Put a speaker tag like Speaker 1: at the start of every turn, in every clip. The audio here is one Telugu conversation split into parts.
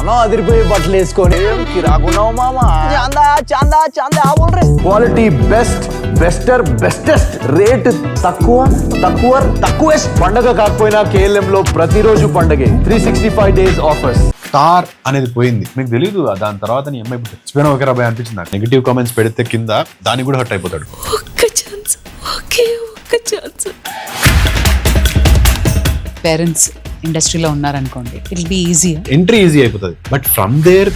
Speaker 1: మనం అదిరిపోయే బట్టలు వేసుకొని కిరాకున్నావు మామా. చాందా చాందా చాందా బోల్ క్వాలిటీ బెస్ట్ బెస్టర్ బెస్టెస్ట్ రేట్ తక్కువ తక్కువ తక్కువెస్ట్. పండగ కాకపోయినా KLM లో ప్రతిరోజు పండగే. 365 days ఆఫర్స్.
Speaker 2: స్టార్ అనేది పోయింది, మీకు తెలియదు. దాని తర్వాత నీ అమ్మాయి చచ్చిపోయిన ఒక రాబాయ్ అనిపించింది నాకు. నెగిటివ్ కామెంట్స్ పెడితే కింద దానికి కూడా హర్ట్ అయిపోతాడు.
Speaker 3: ఒక్క ఛాన్స్, ఒకే ఒక్క ఛాన్స్. పేరెంట్స్ ఇండస్ట్రీలో ఉన్నారనుకోండి, it will be easy.
Speaker 2: Entry easy అయిపోతుంది. But from there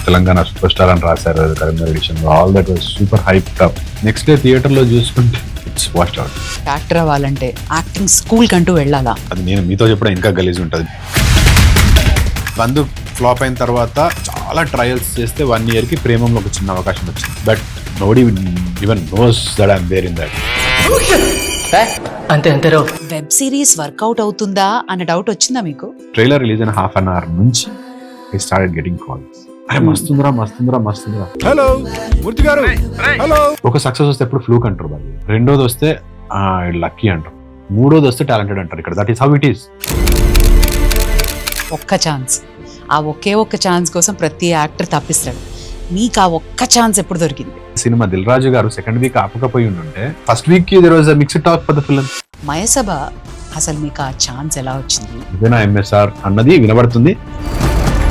Speaker 2: Telangana super star అని రాశారు Karimnagar edition. All that was super hype up. Next day theatre లో చూసుకుంటే ఇట్స్ వాచ్డ్ అవుట్.
Speaker 3: యాక్టర్ అవ్వాలంటే యాక్టింగ్ స్కూల్ కంటూ వెళ్ళాలా?
Speaker 2: అది నేను మీతో చెప్పడం ఇంకా గలీజ్ ఉంటుంది. బంధు ఫ్లాప్ అయిన తర్వాత చాలా ట్రయల్స్ చేస్తే 1 year కి ప్రేమంలో ఒక చిన్న అవకాశం వచ్చింది. But nobody even knows that I am there in that.
Speaker 4: అంతే అంటారు.
Speaker 3: వెబ్ సిరీస్ వర్కౌట్ అవుతుందా అన్న డౌట్ వచ్చిందా మీకు?
Speaker 2: ట్రైలర్ రిలీజ్ అయిన ½ an hour నుంచి ఐ స్టార్టెడ్ గెటింగ్ కాల్స్. అరే మస్తుందిరా మస్తుందిరా మస్తుందిరా. హలో మూర్తి గారు, హలో. ఒక సక్సెస్ వస్తే ఎప్పుడు ఫ్లూక్ అంటారు వాళ్ళు, రెండోది వస్తే లక్కీ అంటారు, మూడోది వస్తే టాలెంటెడ్ అంటారు. ఇక్కడ that is how it is.
Speaker 3: ఒక్క ఛాన్స్, ఆ ఒకే ఒక్క ఛాన్స్ కోసం ప్రతి యాక్టర్ తప్పిస్తాడు. మీకు ఆ ఒక్క ఛాన్స్ ఎప్పుడు దొరికింది?
Speaker 2: సినిమా దిల్ రాజు గారు సెకండ్ వీక్ ఆపకపోయి ఉంటే ఫస్ట్ వీక్ కి there was a mixed talk for the film.
Speaker 3: Mayasabha అసలు మీకు ఆ ఛాన్స్ ఎలా వచ్చింది?
Speaker 2: ఇదేనా MSR అన్నది వినబడుతుంది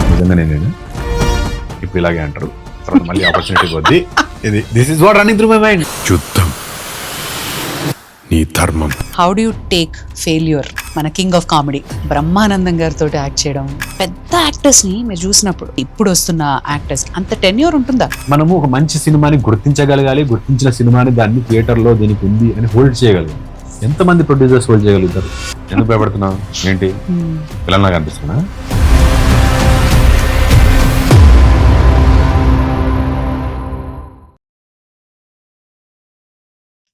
Speaker 2: నిజంగా. నేను ఇప్పుడు ఇలాగే అంటారు, తర్వాత మళ్ళీ ఆపర్చునిటీ కొద్ది ఇది this is what running through my mind. యుద్ధం నీ ధర్మం.
Speaker 3: How do you take failure? మన కింగ్ ఆఫ్ కామెడీ బ్రహ్మానందం గారితో యాక్ట్ చేయడం, పెద్ద యాక్టర్స్ ని మీరు చూసినప్పుడు ఇప్పుడు వస్తున్న యాక్టర్స్ అంత టెన్యూర్ ఉంటుందా?
Speaker 2: మనము ఒక మంచి సినిమాని గుర్తించగలగాలి, గుర్తించిన సినిమాని దాన్ని థియేటర్ లో దీనికి ఉంది అని హోల్డ్ చేయగలగాలి. ఎంతమంది ప్రొడ్యూసర్స్ హోల్డ్ చేయగలుగుతారు? ఎందుకు భయపడుతున్నావు ఏంటి? పిల్లల్లాగా అనిపిస్తున్నా?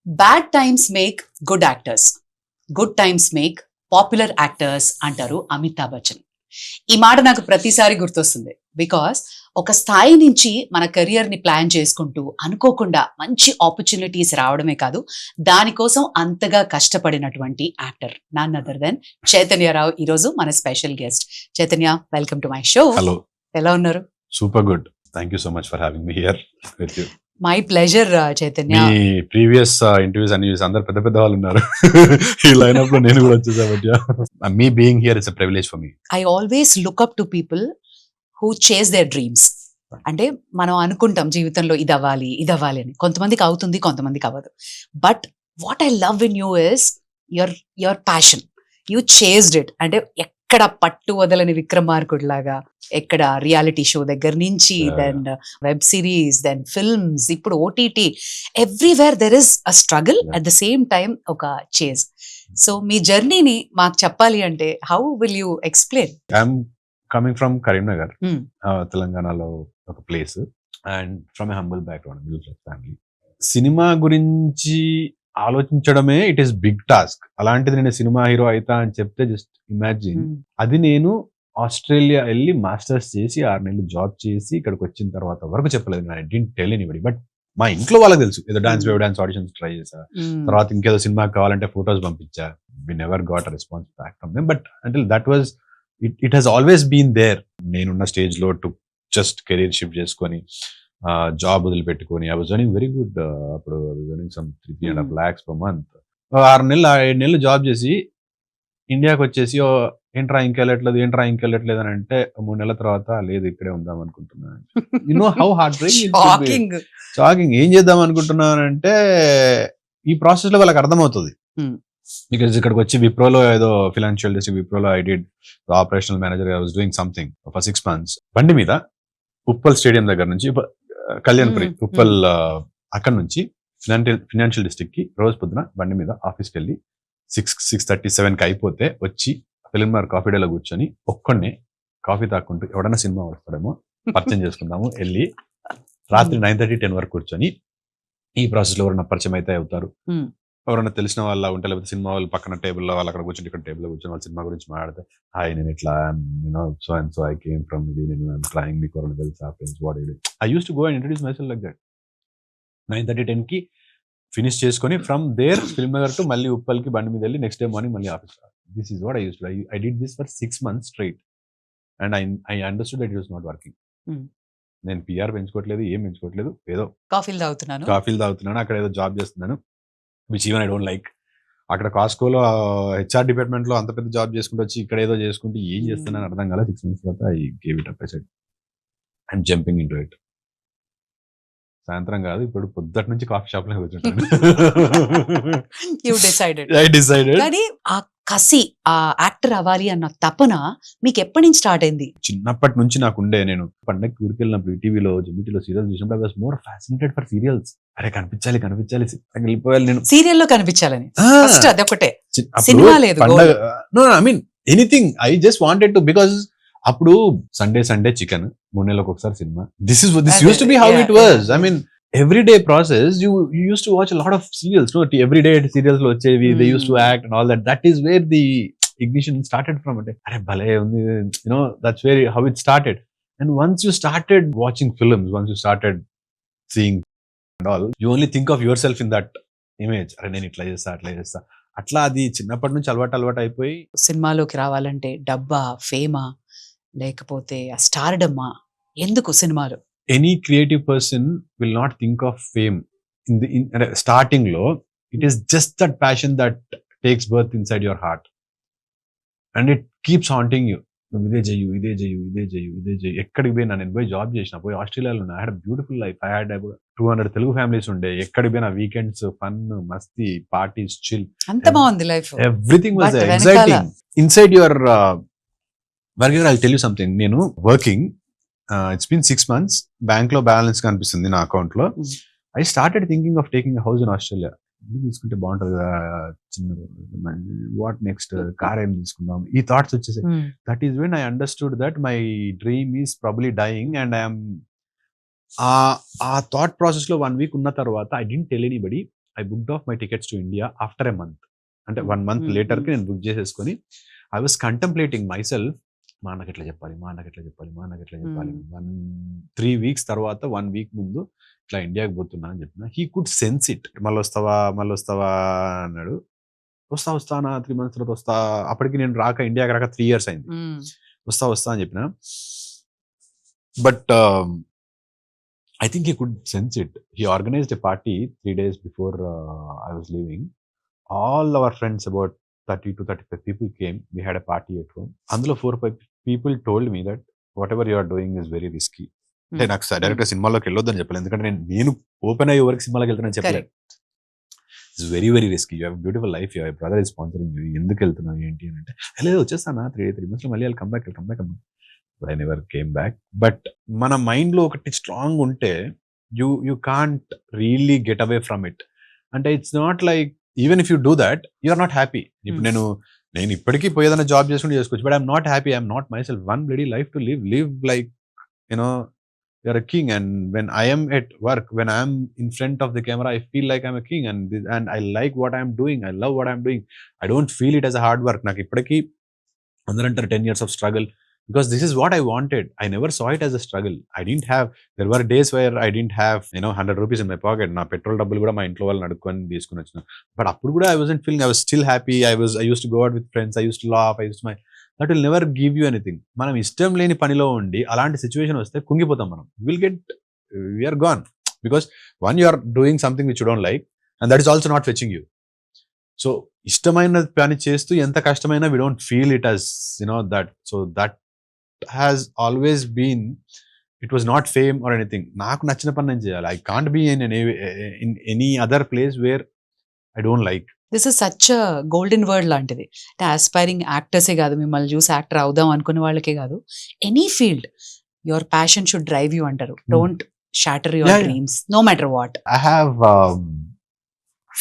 Speaker 3: Bad times make good actors, good times make popular actors అంటారు అమితాబ్ బచ్చన్. ఈ మాట నాకు ప్రతిసారి గుర్తొస్తుంది. బికాస్ ఒక స్థాయి నుంచి మన కెరియర్ ని ప్లాన్ చేసుకుంటూ అనుకోకుండా మంచి ఆపర్చునిటీస్ రావడమే కాదు, దానికోసం అంతగా కష్టపడినటువంటి actor none other than Chaitanya Rao ఈరోజు మన special guest. Chaitanya, welcome to my show.
Speaker 2: Hello,
Speaker 3: ఎలా ఉన్నారు?
Speaker 2: Super good. Thank you so much for having me here with you.
Speaker 3: My pleasure Chaitanya.
Speaker 2: మీ ప్రీవియస్ ఇంటర్వ్యూస్ అన్ని చూసి అందరు పెద్ద పెద్ద వాళ్ళు ఉన్నారు. ఈ లైనప్ లో నేను కూడా వచ్చేసా. Me being here it's a privilege for me.
Speaker 3: I always look up to people who chase their dreams. అంటే మనం అనుకుంటాం జీవితంలో ఇది అవ్వాలి ఇది అవ్వాలి అని, కొంతమందికి అవుతుంది కొంతమందికి అవ్వదు. But what I love in you is your passion. You chased it. అంటే ఎక్కడ పట్టు వదలని విక్రమార్కుడు లాగా, ఎక్కడ రియాలిటీ షో దగ్గర నుంచి, then web series, then films, ఇప్పుడు OTT, everywhere there is a struggle, at the same time ఒక చేజ్. సో మీ జర్నీని మాకు చెప్పాలి అంటే how will you explain?
Speaker 2: I'm coming from Karimnagar, తెలంగాణలో ఒక place, and from a humble background, middle class family. సినిమా గురించి ఆలోచించడమే ఇట్ ఈస్ బిగ్ టాస్క్. అలాంటిది నేను సినిమా హీరో అవుతా అని చెప్తే జస్ట్ ఇమాజిన్. అది నేను ఆస్ట్రేలియా వెళ్ళి మాస్టర్స్ చేసి 6 నెలలు జాబ్ చేసి ఇక్కడికి వచ్చిన తర్వాత వరకు చెప్పలేదు. I didn't tell anybody. But మా ఇంట్లో వాళ్ళకి తెలుసు. ఏదో డాన్స్ ఆడిషన్స్ ట్రై చేసా, తర్వాత ఇంకేదో సినిమా కావాలంటే ఫొటోస్ పంపించా. We never got a response back from them. But until that was it he's always been there. నేనున్న స్టేజ్ లో టు జస్ట్ కెరీర్ షిఫ్ట్ చేసుకొని జాబ్ వదిలిపెట్టుకొని I was earning very good. అప్పుడు earning some 3.5 lakhs per month. 6 నెలలు 7 నెలలు జాబ్ చేసి ఇండియాకి వచ్చేసి ఏంట్రా ఇంకెళ్ళట్లేదు అని అంటే 3 నెలల తర్వాత లేదు ఇక్కడే ఉందాం అనుకుంటున్నా. You know how heart breaking. Shocking. ఏం చేద్దాం అనుకుంటున్నాను అంటే ఈ ప్రాసెస్ లో వాళ్ళకి అర్థమవుతుంది. బికాజ్ ఇక్కడికి వచ్చి విప్రోలో ఏదో ఫైనాన్షియల్ డిస్ట్రిక్ట్ విప్రోలో I did operational manager. I was doing something for 6 months. బండి మీద ఉప్పల్ స్టేడియం దగ్గర నుంచి కళ్యాణ్పురి ఉప్పల్ అక్కడ నుంచి ఫైనాన్షియల్ డిస్ట్రిక్ట్ కి రోజు పొద్దున బండి మీద ఆఫీస్కి వెళ్ళి 6:30, 7కి అయిపోతే వచ్చి ఫిల్మ్ కాఫీ డేలో కూర్చొని ఒక్కడినే కాఫీ తాక్కుంటూ ఎవడన్నా సినిమా వస్తాడేమో పరిచయం చేసుకుందాము వెళ్ళి రాత్రి 9:30, 10 వరకు కూర్చొని ఈ ప్రాసెస్ లో ఎవరైనా పరిచయం అయితే అవుతారు. ఎవరైనా తెలిసిన వాళ్ళ ఉంటే లేకపోతే సినిమా వాళ్ళు పక్కన టేబుల్లో వాళ్ళు అక్కడ కూర్చొని ఇక్కడ టేబుల్లో కూర్చొని వాళ్ళ సినిమా గురించి మాట్లాడితే హాయ్ నేను ఇట్లా so and so I came from ఇది, నేను ట్రయింగ్ మీకు ఎవరైనా తెలుసా friends what I use to go and introduce my self like that. 9:30, 10కి ఫినిష్ చేసుకొని from there Film Nagar to మళ్ళీ ఉప్పల్కి బండి మీద వెళ్ళి నెక్స్ట్ డే మార్నింగ్ మళ్ళీ office. This is what I use to. I did this for 6 months straight. And I understood that it was not working. నేను పిఆర్ పెంచుకోవట్లేదు, ఏం పెంచుకోవట్లేదు, ఏదో
Speaker 3: కాఫీలు తాగుతున్నాను.
Speaker 2: కాఫీలు తాగుతున్నాను, అక్కడ ఏదో జాబ్ చేస్తున్నాను, which even I don't like. అక్కడ కాస్కోలో హెచ్ఆర్ డిపార్ట్మెంట్ లో అంత పెద్ద జాబ్ చేసుకుంటూ వచ్చి ఇక్కడ ఏదో చేసుకుంటూ ఏం చేస్తున్నాను అర్థం కాల. 6 months తర్వాత I gave it up. I said I'm jumping in to it. సాయంత్రం కాదు, ఇప్పుడు పొద్దుటి నుంచి కాఫీ షాప్ లో కూర్చుంటాను.
Speaker 3: You decided.
Speaker 2: I decided.
Speaker 3: కానీ ఆ కసి, ఆ యాక్టర్ అవ్వాలి అన్న తపన మీకు ఎప్పటి నుంచి స్టార్ట్ అయింది?
Speaker 2: చిన్నప్పటి నుంచి నాకు ఉండే. నేను పండగకి ఊరికి వెళ్ళినప్పుడు ఈటీవీలో జెమిటీలో సీరియల్స్ చూసినప్పుడు I was more fascinated for serials. అరే కనిపించాలి కనిపించాలి, వెళ్ళిపోయాలి నేను
Speaker 3: సీరియల్లో కనిపించాలని. ఫస్ట్ అదొకటే,
Speaker 2: అప్పుడు
Speaker 3: సినిమా లేదు.
Speaker 2: పండగ, no I mean anything, I just wanted to, because అప్పుడు సండే చికెన్, 3 నెలలకు ఒకసారి సినిమా. This use to be how it was. I mean everyday process, you used to watch a lot of serials, no? Everyday serials lo వచ్చేవి, they used to act and all that. That is where the ignition started from. Are bhale undi, you know, that's where how it started. And once you started watching films, once you started seeing and all, you only think of yourself in that image. Are nenu itla chesta atla chesta atla, adi chinnapati nunchi alwatu అయిపోయి.
Speaker 3: సినిమాలోకి రావాలంటే డబ్బా, ఫేమా, లేకపోతే ఆ స్టార్డమ్మా? ఎందుకు సినిమాలు?
Speaker 2: Any creative person will not think of fame in starting low. It is just that passion that takes birth inside your heart, and it keeps haunting you. ఇదే చెయ్యు ఎక్కడికి పోయినా, నేను పోయి జాబ్ చేసిన, పోయి ఆస్ట్రేలియాలో ఉన్నా. I had beautiful life. I had 200 Telugu families ఉండే. ఎక్కడికి పోయినా వీకెండ్స్, ఫన్, మస్తీ, పార్టీస్, చిల్,
Speaker 3: అంత బాగుంది life.
Speaker 2: Everything was exciting inside your work. I'll tell you something. నేను working, it's been 6 months. Bank లో బ్యాలెన్స్ కనిపిస్తుంది నా అకౌంట్ లో. I started thinking of taking a house in Australia. తీసుకుంటే బాగుంటుంది కదా, చిన్న వాట్ నెక్స్ట్, కార్ ఏం తీసుకుందాం, ఈ థాట్స్ వచ్చేసాయి. That is when I understood that my dream is probably dying. And I'm ఆ థాట్ ప్రాసెస్ లో 1 week ఉన్న తర్వాత I didn't tell anybody. I booked off my tickets to India after a month. అంటే 1 month లేటర్ కి నేను బుక్ చేసేసుకొని I was contemplating my self. మా అన్నకి ఎట్లా చెప్పాలి, 3 weeks తర్వాత 1 week ముందు ఇట్లా ఇండియాకి పోతున్నా అని చెప్పిన. He could sense it. మళ్ళీ వస్తావా అన్నాడు. వస్తానా 3 months తర్వాత వస్తా. అప్పటికి నేను ఇండియాకి రాక 3 years అయింది. వస్తా అని చెప్పిన. But I think he could sense it. He organised a party 3 days before I was leaving. All our friends, about 30 to 35 people came. We had a party at home. అందులో 4-5 people told me that whatever you are doing is very risky. అంటే నాకు డైరెక్ట్ సినిమాలోకి వెళ్ళొద్దని చెప్పలేదు, ఎందుకంటే నేను ఓపెన్ అయ్యే వరకు సినిమాలోకి వెళ్తానని చెప్పలేదు. It's very very risky. You have beautiful life, your brother is sponsoring you, ఎందుకు వెళ్తున్నావు ఏంటి అని అంటే, లేదు వచ్చేస్తానా 3 months లో మళ్ళీ come back. But I never came back. But మన మైండ్ లో ఒకటి స్ట్రాంగ్ ఉంటే you can't really get away from it. అంటే it's not like even if you do that, you are not happy. ఇప్పుడు నేను ఇప్పటికీ పోయేదన్నా జాబ్ చేసుకుంటూ చేసుకోవచ్చు, but I'm not happy. I'm not myself. One bloody life to live like, you know, you're a king. And when I am at work, when I am in front of the camera, I feel like I'm a king, and I like what I'm doing. I love what I'm doing. I don't feel it as a hard work. నాకు ఇప్పటికీ అందరంటారు 10 years of struggle, because this is what I wanted. I never saw it as a struggle. There were days where I didn't have 100 rupees in my pocket. నా పెట్రోల్ డబ్బులు కూడా మా ఇంట్లో వాళ్ళని అడుక్కొని తీసుకుని వచ్చిన. బట్ అప్పుడు కూడా I wasn't feeling, I was still happy. I used to go out with friends. I used to laugh. That will never give you anything. మనం ఇష్టం లేని పనిలో ఉండి అలాంటి సిచ్యువేషన్ వస్తే కుంగిపోతాం మనం. We are gone. Because one, you are doing something which you don't like, and that is also not fetching you. So ఇష్టమైన పని చేస్తూ ఎంత కష్టమైనా we don't feel it as, that. So that has always been, it was not fame or anything. నాకు నచ్చిన పని నేను చేయాలి. I can't be in any other place where I don't like.
Speaker 3: This is such golden word లాంటిది. అంటే ఆస్పైరింగ్ యాక్టర్సే కాదు, మిమ్మల్ని చూసి యాక్టర్ అవుదాం అనుకునే వాళ్ళకే కాదు, any field your passion should drive you అంటారు. Don't shatter your dreams no matter what.
Speaker 2: I have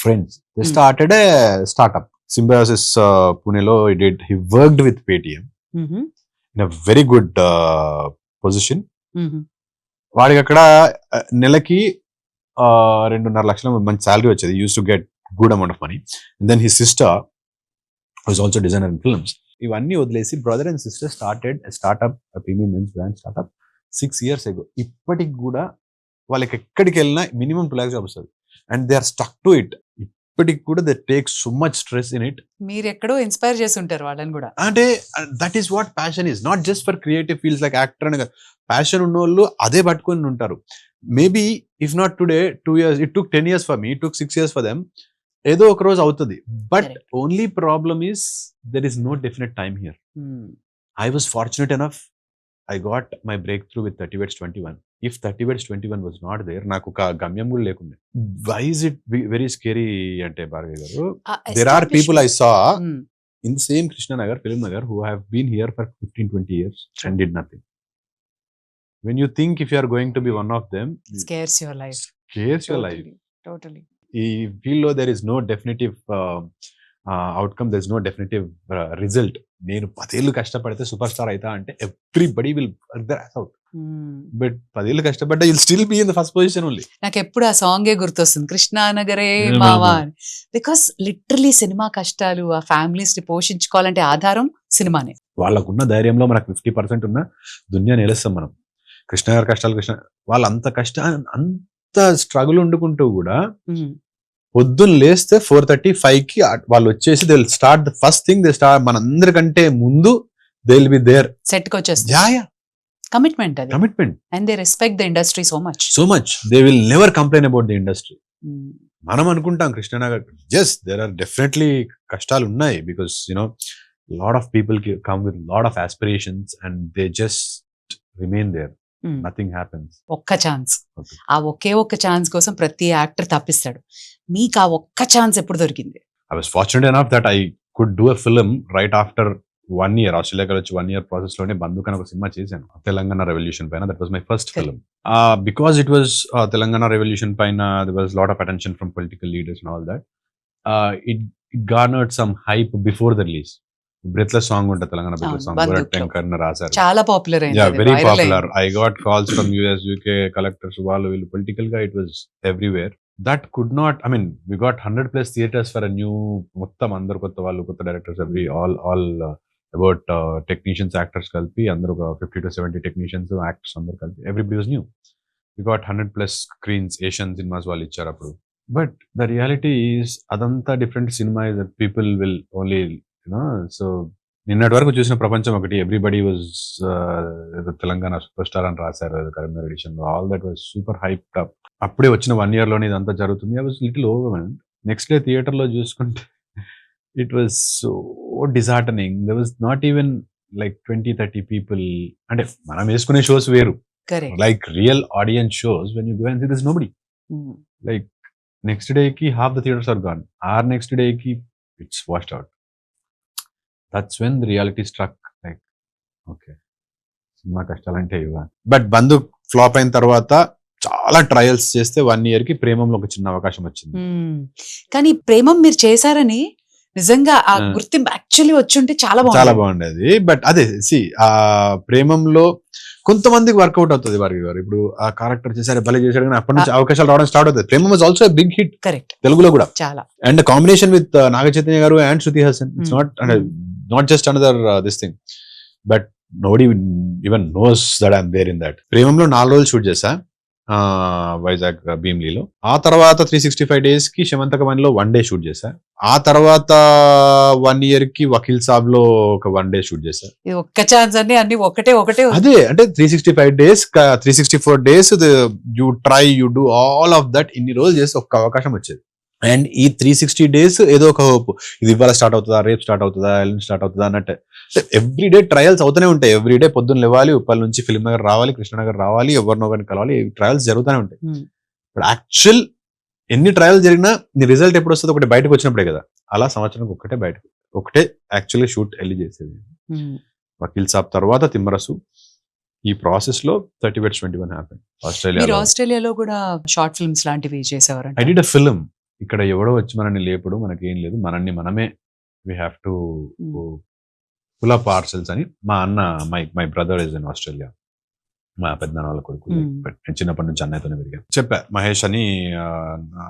Speaker 2: friends. They started a startup, Symbiosis, Punelo. He worked with Paytm in a very good position. వాడికి అక్కడ నెలకి 2.5 లక్షల మంచి శాలరీ వచ్చేది. Use to get good amount of money. And then his sister was also designer in films. ఇవన్నీ వదిలేసి brother and sister started a startup, a premium men's brand startup 6 years ago. ఇప్పటికి కూడా వాళ్ళకి ఎక్కడికి వెళ్ళినా minimum 2 lakhs జాబ్ వస్తుంది, and they are stuck to it. ఇప్పటికి కూడా they take so much stress in it.
Speaker 3: మీరు ఎక్కడో ఇన్స్పైర్ చేసి ఉంటారు వాళ్ళని కూడా.
Speaker 2: అంటే that is what passion is, not just for creative fields like actor అని. ప్యాషన్ ఉన్న వాళ్ళు అదే పట్టుకొని ఉంటారు. Maybe if not today 2 years, it took 10 years for me, it took 6 years for them. ఏదో ఒక రోజు అవుతుంది. But
Speaker 3: Correct.
Speaker 2: Only problem is there is no definite time here. I was fortunate enough. I got my breakthrough with 30 Weds 21. If 30 Weds 21 was not there, నాకు ఒక గమ్యం కూడా లేకుండే. Why is it very scary అంటే భార్గవి గారు? There are people I saw in the same Krishna Nagar, Film Nagar, who have been here for 15-20 years and did nothing. When you think if you are going to be one of them,
Speaker 3: scares your life.
Speaker 2: scares your life.
Speaker 3: Totally.
Speaker 2: ఈ ఫీల్డ్ లో there is no definitive outcome, there is no definitive result. నేను 10 ఏళ్ళు కష్టపడితే సూపర్ స్టార్ అవుతా అంటే everybody will work their ass out. But 10 ఏళ్ళు కష్టపడ్డా you'll still be in the first position only.
Speaker 3: నాకు ఎప్పుడు ఆ సాంగే గుర్తొస్తుంది, కృష్ణానగరే
Speaker 2: ఏ
Speaker 3: మావా
Speaker 2: మావా.
Speaker 3: అని. బికాస్ లిటరలీ సినిమా కష్టాలు, ఆ ఫ్యామిలీస్ ని పోషించుకోవాలంటే ఆధారం సినిమానే.
Speaker 2: వాళ్ళకున్న ధైర్యంలో మనకు 50% ఉన్న దునియా నిలుస్తాం మనం. కృష్ణ గారి కష్టాలు వాళ్ళు అంత అంత స్ట్రగుల్ ఉండుకుంటూ కూడా పొద్దున్న లేస్తే 4:35కి వాళ్ళు వచ్చేసి they will start the first thing they start. మనందరికంటే ముందు they will be there.
Speaker 3: Set కి వచ్చేస్తుంది.
Speaker 2: యా
Speaker 3: కమిట్మెంట్ అది.
Speaker 2: Commitment.
Speaker 3: And they respect the industry so much.
Speaker 2: They will never complain about the industry. మనం అనుకుంటాం Krishnanagar, just there are definitely కష్టాలు ఉన్నాయి, because you know lot of people come with lot of aspirations and they just remain there. Nothing happens.
Speaker 3: ఒక్క ఛాన్స్, ఆ ఒక్క ఛాన్స్ కోసం ప్రతి యాక్టర్ తప్పిస్తాడు. మీకు ఆ ఒక్క ఛాన్స్ ఎప్పుడు దొరికింది?
Speaker 2: I was fortunate enough that I could do a film right after 1 year. ఆస్ట్రేలియాకి వచ్చి 1 year ప్రాసెస్ లోనే బంధుక్ అని ఒక సినిమా చేశాను తెలంగాణ రెవల్యూషన్ పైన. That was my first film. Because it was Telangana revolution పైన there was lot of attention from political leaders and all that. It garnered some hype before the release. Breathless song ఉంటుంది తెలంగాణ బ్రెత్లెస్ సాంగ్, గోరట్ టెంకర్ రాశారు.
Speaker 3: చాలా పాపులర్ అయింది.
Speaker 2: Yeah, very popular. I got calls from US, UK collectors. వాళ్ళు వీళ్ళు పొలిటికల్ గా it was everywhere. That could not, I mean, we got 100+ theaters for a new, మొత్తం అందరు కొత్త వాళ్ళు, కొత్త directors, all about technicians, actors కలిపి అందరూ ఒక 50 to 70 technicians, actors అందరు కలిపి everybody was new. We got 100+ screens, Asian cinemas వాళ్ళు ఇచ్చారు అప్పుడు. But the reality is అదంతా different cinema is that people will only, you know, so నిన్నటి వరకు చూసిన ప్రపంచం ఒకటి. Everybody was Telangana super star అని రాశారు కరీంనగర్ ఎడిషన్ లో. All that was super hyped up. అప్పుడే వచ్చిన 1 year లోనే ఇదంతా జరుగుతుంది. I was little overwhelmed. Next day theatre లో చూసుకుంటే it was so disheartening. There was not even like 20-30 people. అంటే మనం వేసుకునే షోస్ వేరు, like real audience shows, when you go and see this nobody. Like next day కి half the theatres are gone, or next day కి it's washed out. That's when the reality struck, like, okay, cinema కష్టాలంటే ఇవా. బట్ బంధుక్ ఫ్లాప్ అయిన తర్వాత చాలా ట్రయల్స్ చేస్తే 1 year కి ప్రేమంలో ఒక చిన్న అవకాశం వచ్చింది.
Speaker 3: కానీ ప్రేమం మీరు చేశారని నిజంగా ఆ గుర్తింపు యాక్చువల్లీ వచ్చుంటే చాలా
Speaker 2: బాగుండేది. బట్ అదే ఆ ప్రేమంలో కొంతమందికి వర్కౌట్ అవుతుంది. వారికి గారు ఇప్పుడు ఆ క్యారెక్టర్ చేశారు, భలే చేశారు, కానీ అప్పటి నుంచి అవకాశాలు రావడం స్టార్ట్ అవుతుంది. Premam was also big hit తెలుగులో కూడా చాలా. And combination with Naga Chaitanya garu and Shruti Haasan. It's not just another this thing, but nobody even knows that I'm there in that. ప్రేమంలో 4 రోజులు షూట్ చేశా వైజాగ్ భీమ్లీలో. ఆ తర్వాత 365 days కి శమంతకమణిలో 1 day షూట్ చేశా. ఆ తర్వాత 1 year కి వకీల్ సాబ్ లో ఒక 1 day షూట్ చేశా.
Speaker 3: ఒక్క ఛాన్స్ అన్ని ఒకటే
Speaker 2: అదే అంటే 365 days 364 days you try you do all of that. ఇన్ని రోజులు చేసి ఒక్క అవకాశం వచ్చేది. అండ్ ఈ 360 days ఏదో ఒక హోప్, ఇది ఇవాళ స్టార్ట్ అవుతుందా, రేపు స్టార్ట్ అవుతుందా, ఎల్లుండి స్టార్ట్ అవుతుందా అన్నట్టు. ఎవ్రీడే ట్రయల్స్ అవుతూనే ఉంటాయి. ఎవ్రీడే పొద్దున్న లేవాలి, ఉప్పల్ నుంచి ఫిల్మ్ నగర్ రావాలి, కృష్ణనగర్ రావాలి, ఎవరినో ఒకరిని కలవాలి, ట్రయల్స్ జరుగుతూనే ఉంటాయి. ఇప్పుడు యాక్చువల్ ఎన్ని ట్రయల్స్ జరిగినా నీ రిజల్ట్ ఎప్పుడు వస్తుంది? ఒకటి బయటకు వచ్చినప్పుడే కదా. అలా సంవత్సరానికి ఒకటే యాక్చువల్లీ షూట్ వెళ్ళి చేసేది. వకీల్ సాబ్ తర్వాత తిమ్మరసు. ఈ ప్రాసెస్ లో 30 Weds 21 హ్యాపెన్.
Speaker 3: ఆస్ట్రేలియాలో కూడా షార్ట్ ఫిల్మ్స్ లాంటివి చేసేవారు.
Speaker 2: I did a film. ఇక్కడ ఎవడో వచ్చి మనల్ని లేపడు, మనకేం లేదు, మనమే we have to pull up parcels అని. మా అన్న my brother is in Australia, మా పెద్దనాన్న వాళ్ళ కొడుకు. నేను చిన్నప్పటి నుంచి అన్నయ్యతోనే పెరిగాను. చెప్పా, మహేష్ అని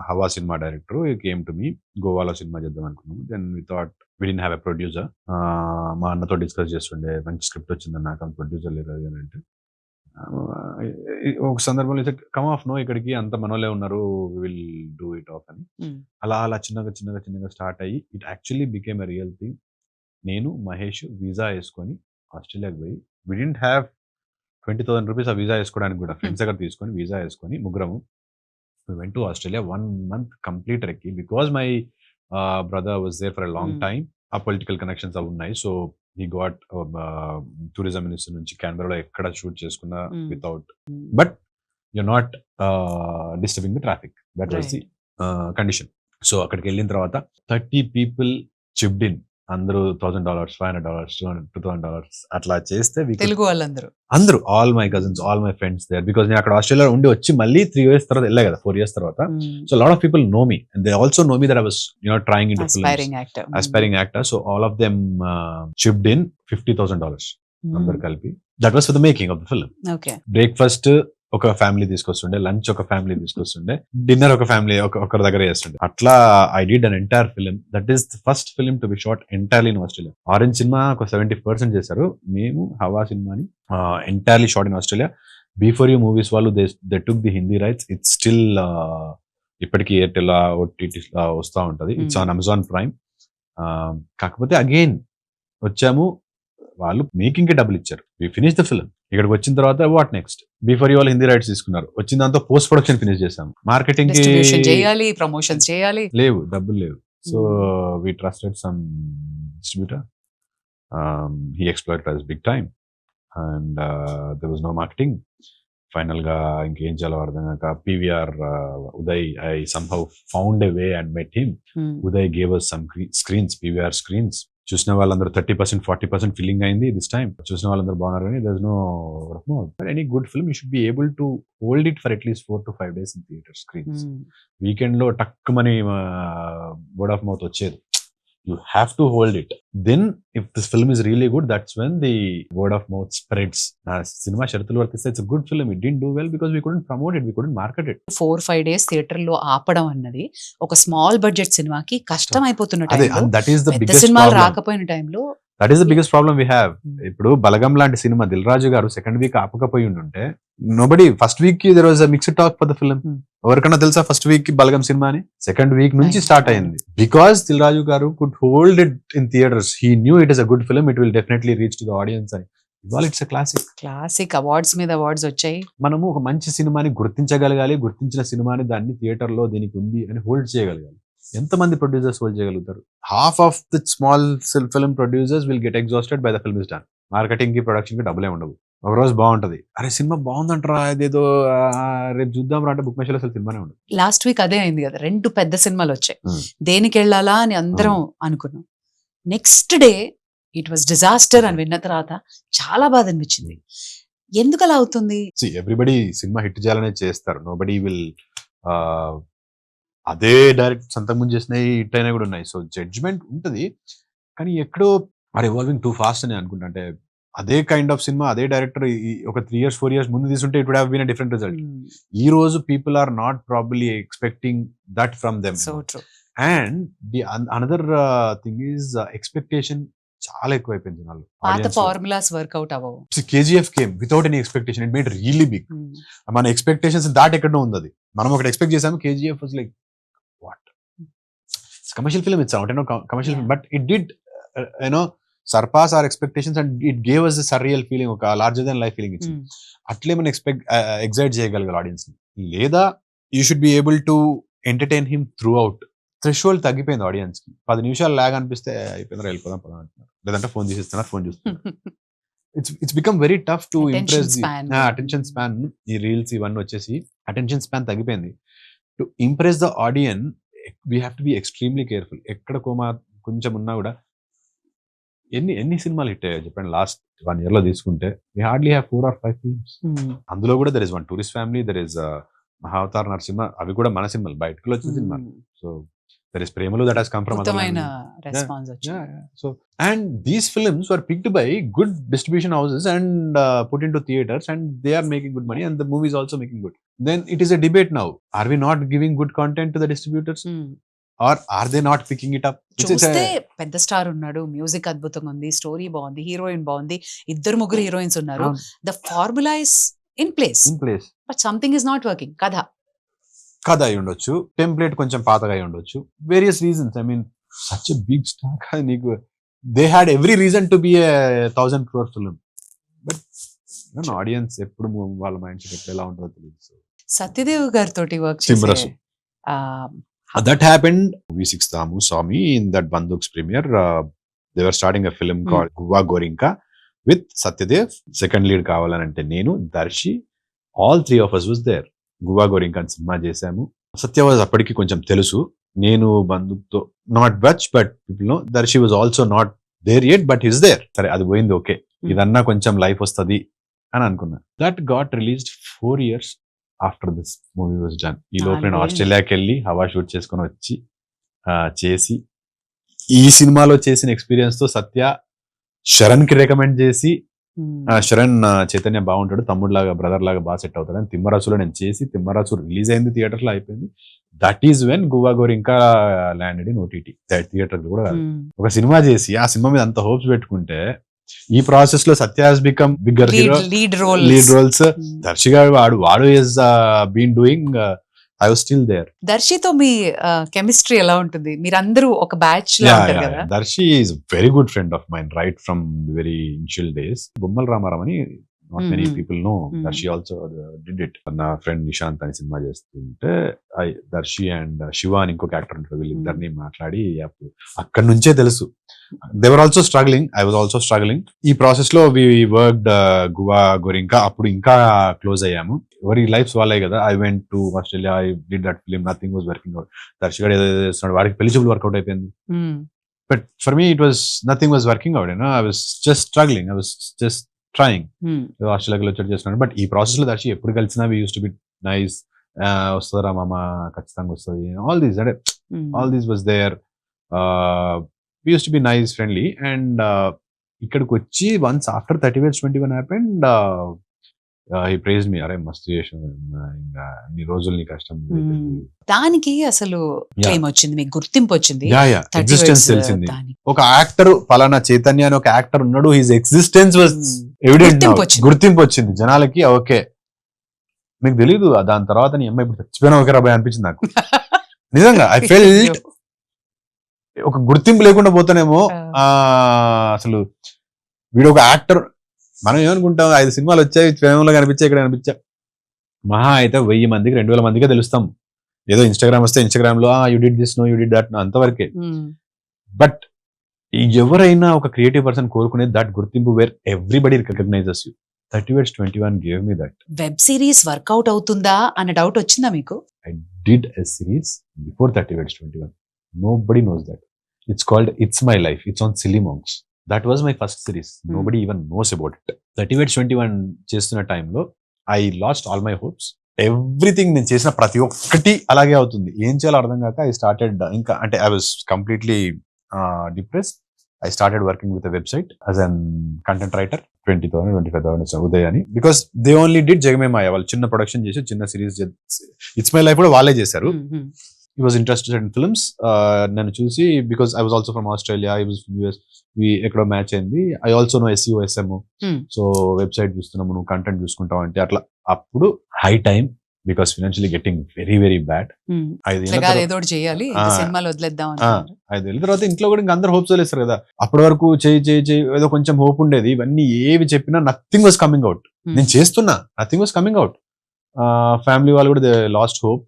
Speaker 2: హవా సినిమా డైరెక్టర్ కేమ్ టు మీ, గోవాలో సినిమా చేద్దాం అనుకున్నాము. Then we thought we didn't have a producer. మా అన్నతో డిస్కస్ చేస్తుండే, మంచి స్క్రిప్ట్ వచ్చిందని, నాకు ప్రొడ్యూసర్ లేదు అని అంటే ఒక సందర్భంలో కమ్ ఆఫ్ నో ఇక్కడికి అంత మనోలే ఉన్నారు, విల్ డూ ఇట్ ఆఫ్ అని. అలా చిన్నగా స్టార్ట్ అయ్యి it actually became a real thing. నేను మహేష్ వీసా వేసుకొని ఆస్ట్రేలియాకి పోయి, వి డింట్ హ్యావ్ 20,000 రూపీస్ ఆ వీసా వేసుకోవడానికి కూడా, ఫ్రెండ్స్ దగ్గర తీసుకొని వీసా వేసుకొని ముగ్గురము we went to Australia 1 month complete recce because my brother was there for a long time. ఆ పొలిటికల్ కనెక్షన్స్ అవి ఉన్నాయి. So he got tourism minister నుంచి క్యాన్బెరాలో ఎక్కడ షూట్ చేసుకున్నా without, but you're not disturbing the traffic. That was the condition. So అక్కడికి వెళ్ళిన తర్వాత 30 people chipped in. అందరూ $1,000, $500, $200 అట్లా చేస్తే
Speaker 3: తెలుగు వాళ్ళందరూ
Speaker 2: అందరూ, all my cousins, all my friends there, because నేను అక్కడ ఆస్ట్రేలియా ఉండి వచ్చి మళ్ళీ 3 years తర్వాత వెళ్ళా కదా, 4 years తర్వాత. So lot of people know me and they also know me that I was trying in to films, aspiring actor. So all of them chipped in $50,000 అందరు కలిపి. That was for the making of the film.
Speaker 3: Okay,
Speaker 2: breakfast ఒక ఫ్యామిలీ తీసుకొస్తుండే, లంచ్ ఒక ఫ్యామిలీ తీసుకొస్తుండే, డిన్నర్ ఒక ఫ్యామిలీ ఒకరి దగ్గర చేస్తుండే. అట్లా I did an entire film. That is the first film to be shot entirely in Australia. Orange cinema ఒక 70% చేశారు, మేము హవా సినిమాని entirely shot in Australia. Before you movies వాళ్ళు they took the Hindi rights. It's still ఇప్పటికీ ఎయిర్టెల్ ఓటీటీ వస్తూ ఉంటుంది. It's on Amazon Prime. కాకపోతే అగైన్ వచ్చాము, వాళ్ళు మేకింగ్ కి డబ్బులు ఇచ్చారు. We finish the film. ఇక్కడికి వచ్చిన తర్వాత వాట్ నెక్స్ట్? బిఫోర్ యూ వాళ్ళు హిందీ రైట్స్ తీసుకున్నారు, వచ్చిన దాంతో పోస్ట్ ప్రొడక్షన్ ఫినిష్ చేసాము, మార్కెటింగ్
Speaker 3: చేయాలి, ప్రమోషన్స్ చేయాలి,
Speaker 2: లేవు, డబ్బులు లేవు. So we trusted some distributor. He exploited us big time and there was no marketing. Final గా ఇంకేం చేయాలో అర్థం కాక PVR Uday, I somehow found a way and met him. Uday gave us some screens, PVR screens. చూసిన వాళ్ళందరూ 30%, 40% ఫిల్లింగ్ అయింది దిస్ టైమ్. చూసిన వాళ్ళందరూ బాగున్నారు, కానీ there's no any good film you should be able to hold it for at least 4 to 5 days in theater screens. Weekend లో టక్కుమని word of mouth వచ్చేది. You have to hold it. Then if this film is really good, that's when the word of mouth spreads. Cinema షరతులు వర్తిస్తే it's a good film. It didn't do well because we couldn't promote it, we couldn't market it.
Speaker 3: 4-5 days theatre లో ఆపడం అన్నది ఒక స్మాల్ బడ్జెట్ సినిమాకి కష్టం అయిపోతున్న టైంలో,
Speaker 2: that is the
Speaker 3: పెద్ద
Speaker 2: biggest
Speaker 3: సినిమాలు
Speaker 2: problem.
Speaker 3: రాకపోయిన టైంలో
Speaker 2: that is the biggest problem we have. ఇప్పుడు బలగం లాంటి సినిమా దిల్ రాజు గారు సెకండ్ వీక్ ఆపకపోయి ఉంటే, నోబడి ఫస్ట్ వీక్ కి there was a mixed talk for the film. ఎవరికన్నా తెలుసా ఫస్ట్ వీక్ కి బలగం సినిమా అని? సెకండ్ వీక్ నుంచి స్టార్ట్ అయింది. Because Dil Raju garu could hold it in theatres. He knew it is a good film, it will definitely reach to the audience అని. ఇవాళ ఇట్స్ అ క్లాసిక్
Speaker 3: అవార్డ్స్ మీద అవార్డ్స్ వచ్చాయి.
Speaker 2: మనము ఒక మంచి సినిమాని గుర్తించగలగాలి, గుర్తించిన సినిమాని దాన్ని థియేటర్ లో దీనికి ఉంది అని హోల్డ్ చేయగలగాలి. ఎంతమంది ప్రొడ్యూసర్స్ హోల్డ్ చేయగలుగుతారు? Half of the small film producers will get exhausted by the film is done. Marketing కి, ప్రొడక్షన్ కి డబ్బులే ఉండవు. ఒక రోజు బాగుంటది, అరే సినిమా బాగుందంటారా, అదేదో రేపు చూద్దాం రా అంటే బుక్ మై షోలో అసలు సినిమానే ఉండదు.
Speaker 3: లాస్ట్ వీక్ అదే అయింది కదా, 2 పెద్ద సినిమాలు వచ్చాయి. దేనికి వెళ్ళాలా అని అందరం అనుకున్నాం. Next day it was disaster అని విన్న తర్వాత చాలా బాధ అనిపించింది. ఎందుకు అలా అవుతుంది?
Speaker 2: ఎవ్రీబడి సినిమా హిట్ చేయాలనే చేస్తారు. నోబడి విల్ అదే డైరెక్ట్ అంతకుముందు చేసినవి హిట్ అయినా కూడా ఉన్నాయి. సో జడ్జ్మెంట్ ఉంటుంది, కానీ ఎక్కడో ఆర్ ఎవాల్వింగ్ టూ ఫాస్ట్ అని అనుకుంటా. అంటే అదే కైండ్ ఆఫ్ సినిమా అదే డైరెక్టర్ ఒక 3 years 4 years ముందు తీసుంటే it would have been a different result. ఈ రోజు people are not probably expecting that from them.
Speaker 3: So true.
Speaker 2: And the another thing is expectation చాలా ఎక్కువ అయిపోయింది జనాలు.
Speaker 3: పాత ఫార్ములాస్ వర్కౌట్ అవ్వవు.
Speaker 2: KGF came without any expectation, it made really big. మన ఎక్స్పెక్టేషన్స్ దాట్ ఎక్కడో ఉంది అది. మనం ఒకటి ఎక్స్పెక్ట్ చేసాము, KGF was like what commercial film, it's out commercial film, but it did surpass our expectations and it gave us a surreal feeling, ఒక larger than life feeling ఇచ్చింది. అట్లే మనం ఎగ్జైట్ చేయగలగాలి ఆడియన్స్ ని. లేదా you should be able to entertain him through out. Threshold తగ్గిపోయింది ఆడియన్స్ కి. 10 నిమిషాలు లాగ్ అనిపిస్తే అయిపోయిందా, వెళ్ళిపోదాం పదా అంటున్నారు, లేదంటే ఫోన్ తీసిస్తున్నారు, ఫోన్ చూస్తున్నారు. It's become very tough to impress the attention span. ఈ రీల్స్ ఇవన్నీ వచ్చేసి అటెన్షన్ స్పాన్ తగ్గిపోయింది. To impress the audience we have to be extremely careful. ఎక్కడ కొంచెం ఉన్నా కూడా ఎన్ని సినిమాలు హిట్ అయ్యాయి చెప్పండి లాస్ట్ 1 year లో తీసుకుంటే? we hardly have 4 or 5 films. అందులో కూడా there is one Tourist Family, there is Mahavatar Narasimha, అవి కూడా మన సినిమాలు, బయటకు వచ్చిన సినిమాలు. సో there is ప్రేమలు that has come from
Speaker 3: response వచ్చింది.
Speaker 2: So and these films were picked by good distribution houses and put into theaters and they are making good money and the movie is also making good. Then it is a debate now, are we not giving good content to the distributors? Or are they not picking it up?
Speaker 3: చూస్తే పెద్ద స్టార్ ఉన్నాడు, మ్యూజిక్ అద్భుతంగా ఉంది, స్టోరీ బాగుంది, హీరోయిన్ బాగుంది, 2-3 హీరోయిన్స్ ఉన్నారు. The formula is in place,
Speaker 2: in place.
Speaker 3: But something is not working.
Speaker 2: కథ అయి ఉండొచ్చు, టెంప్లెట్ కొంచెం పాతగా అయి ఉండొచ్చు, various reasons. I mean such a big star, నీకు they had every reason to be a 1000 crore film. But audience ఎప్పుడు వాళ్ళ మైండ్ సెట్ ఎలా ఉంటుందో తెలియదు.
Speaker 3: సత్యదేవ్ గారితో work
Speaker 2: Thimmarusu. That happened. V6 Damu saw me in that Banduk's premiere. They were starting a film called Guva Gorinka with Satyadev. Second lead కావాలనంటే నేను, Darshi, all three of us was there. Guva Gorinka అని సినిమా చేశాము. సత్య వాజ్ అప్పటికి కొంచెం తెలుసు, నేను బందుక్తో not much, but people know. Darshi was also not there yet, but is there. సరే అది పోయింది, ఓకే, ఇదన్నా కొంచెం లైఫ్ వస్తుంది అని అనుకున్నా. That got released 4 years after this movie was done. ఈ లోపు నేను ఆస్ట్రేలియాకి వెళ్ళి హవా షూట్ చేసుకొని వచ్చి చేసి, ఈ సినిమాలో చేసిన ఎక్స్పీరియన్స్ తో సత్య శరణ్ కి రికమెండ్ చేసి, శరణ్ చైతన్య బాగుంటాడు, తమ్ముడు లాగా బ్రదర్ లాగా బాగా సెట్ అవుతాడు అని తిమ్మరాసులో నేను చేసి, తిమ్మరాసు రిలీజ్ అయింది, థియేటర్ లో అయిపోయింది. That is when Guvva Gorinka landed in OTT. Theatre కూడా కాదు, ఒక సినిమా చేసి ఆ సినిమా మీద అంత హోప్స్ పెట్టుకుంటే, ఈ ప్రాసెస్ లో Satya has become bigger hero, lead roles. Darshi garu వాడు is been doing, I was still there.
Speaker 3: దర్శితో మీ కెమిస్ట్రీ ఎలా ఉంటుంది? మీరందరూ ఒక బ్యాచ్ లో ఉంటారు కదా.
Speaker 2: Darshi is very good friend of mine right from very initial days. Bommala Ramarao అని not many people know. Darshi also did it. నా ఫ్రెండ్ నిశాంత్ అని సినిమా చేస్తుంటే దర్శి అండ్ శివ అని ఇంకొక యాక్టర్ ఉంటారు, వీళ్ళిద్దరిని మాట్లాడి అక్కడి నుంచే తెలుసు. They were also struggling. I was also struggling. ఈ ప్రాసెస్ లో we worked గువా గోరింకా. అప్పుడు ఇంకా క్లోజ్ అయ్యాము. ఎవరి లైఫ్స్ వాళ్ళే కదా. I went to Australia. I did that film. Nothing was working out. దర్శకుడు ఏదో చేస్తున్నాడు, వాడికి పెళ్లి చూపులు వర్కౌట్ అయిపోయింది. But for me it was nothing was working out. You know, I was just struggling. I was just trying. ఆస్ట్రేలియాకి వచ్చి చేస్తున్నాడు. బట్ ఈ ప్రాసెస్ లో దర్శి ఎప్పుడు కలిసినా we used to be nice. వస్తుందా మామ, ఖచ్చితంగా వస్తుంది. All these was there. We used to be nice, friendly, and ఇక్కడికి వచ్చి once after 30/21 happened, he praised me. అరే మస్తు చేసాను, ఇంకా అన్ని రోజులు నీ కష్టం.
Speaker 3: దానికి అసలు క్లెయిమ్ వచ్చింది, మీకు గుర్తింపు వచ్చింది,
Speaker 2: ఎగ్జిస్టెన్స్ తెలిసింది. ఒక యాక్టర్ పలానా చైతన్య అని ఒక యాక్టర్ ఉన్నాడు, హిస్ ఎగ్జిస్టెన్స్ వాజ్ ఎవిడెంట్. గుర్తింపు వచ్చింది జనాలకి. ఓకే, మీకు తెలీదు దాని తర్వాత నీ అమ్మాయి ఇప్పుడు చచ్చిపోయినా ఒకే రాబాయ్ అనిపించింది నాకు. నిజంగా ఐ ఫెల్ట్ ఒక గుర్తింపు లేకుండా పోతానేమో. అసలు వీడు ఒక యాక్టర్. మనం ఏమనుకుంటాం, 5 సినిమాలు వచ్చాయి, ఫేమలో కనిపించాయి, ఇక్కడ కనిపించా, మహా అయితే 1000 మందికి 2000 మందికే తెలుస్తాం. ఏదో ఇన్స్టాగ్రామ్ వస్తే ఇన్స్టాగ్రామ్ లో you did this, no you did that, అంతవరకే. బట్ ఎవరైనా ఒక క్రియేటివ్ పర్సన్ కోరుకునేది దట్ గుర్తింపు, where everybody recognises you. 30/21 gave me that.
Speaker 3: Web series work out అవుతుందా అన్న డౌట్ వచ్చిందా మీకు?
Speaker 2: I did a series before 30/21. Nobody knows that. It's called It's My Life. It's on Silly Monks. That was my first series. Nobody even knows about it. 30/21 చేస్తున్న టైంలో I lost all my hopes. Everything నేను చేసిన ప్రతి ఒక్కటి అలాగే అవుతుంది. ఏం చేయాలో అర్థం కాక I started, ఇంకా అంటే I was completely depressed. I started working with a website as a content writer. 20,000, 25,000 Uday అని. బికాస్ దే ఓన్లీ డిడ్ జగమే మాయ. వాళ్ళు చిన్న ప్రొడక్షన్ చేసి చిన్న సిరీస్ ఇట్స్ మై లైఫ్ కూడా వాళ్ళే చేశారు. He was interested in films. నన్ను చూసి, because I was also from Australia, I was from US, ఎక్కడో మ్యాచ్ అయింది. I also know SEO, SMO. So website చూస్తున్నాము, నువ్వు కంటెంట్ చూసుకుంటావు అంటే అట్లా. అప్పుడు high time, because financially getting very very bad. 5 ఏళ్ళ తర్వాత ఇంట్లో కూడా ఇంకా అందరు హోప్స్ వదిలేస్తారు కదా. అప్పటి వరకు చేయి ఏదో కొంచెం హోప్ ఉండేది. ఇవన్నీ ఏవి చెప్పినా నథింగ్ వాజ్ కమింగ్ అవుట్. నేను చేస్తున్నా, nothing was coming out. Family వాళ్ళు కూడా దే లాస్ట్ హోప్.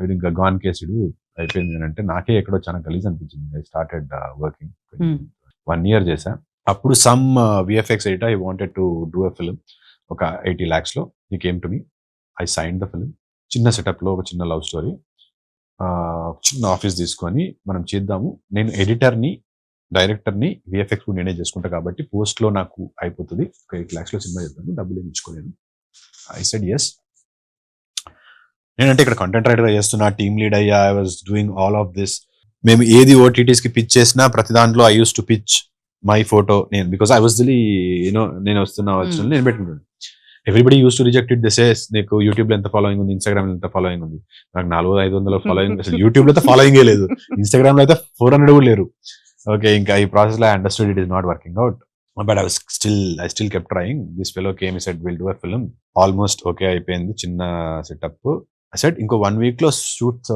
Speaker 2: ఇది ఇంకా గాన్ కేసుడు అయిపోయింది అని అంటే నాకే ఎక్కడో చాలా గలీజ్ అనిపించింది. I started working. 1 year చేశా. అప్పుడు some VFX editor I wanted to do a film ఒక 80 lakhs లో. He came to me. I signed the film. చిన్న సెటప్ లో ఒక చిన్న లవ్ స్టోరీ, చిన్న ఆఫీస్ తీసుకొని మనం చేద్దాము. నేను ఎడిటర్ని, డైరెక్టర్ని, VFX కూడా నేనే చేసుకుంటా కాబట్టి పోస్ట్ లో నాకు అయిపోతుంది. ఒక 8 lakhs లో సినిమా చేద్దాము, డబ్బులు ఏమి ఇచ్చుకోలేను. I said yes. నేనంటే ఇక్కడ కంటెంట్ రైటర్ చేస్తున్నా, టీమ్ లీడ్ అయ్యా, I was doing all of this. మేము ఏది OTTs కి పిచ్ చేసినా ప్రతి దాంట్లో I use to pitch my photo. నేను బికాస్ ఐ వాజ్ దిలీ నేను వస్తున్నా నేను పెట్టుకుంటాను. Everybody use to reject it. This is నీకు యూట్యూబ్ లో ఎంత ఫాలోయింగ్ ఉంది, ఇన్స్టాగ్రామ్ లో ఎంత ఫాలోయింగ్ ఉంది. నాకు 400-500 ఫాలోయింగ్. అసలు యూట్యూబ్ లో అయితే ఫాలోయింగే లేదు, ఇన్స్టాగ్రామ్ లో అయితే 400 కూడా లేరు. ఓకే, ఇంకా ఈ ప్రాసెస్ లో I understood it is not working out. But I still kept trying. This fellow came set will do a film. Almost okay అయిపోయింది, చిన్న సెటప్. సెట్ ఇంకో 1 week లో షూట్స్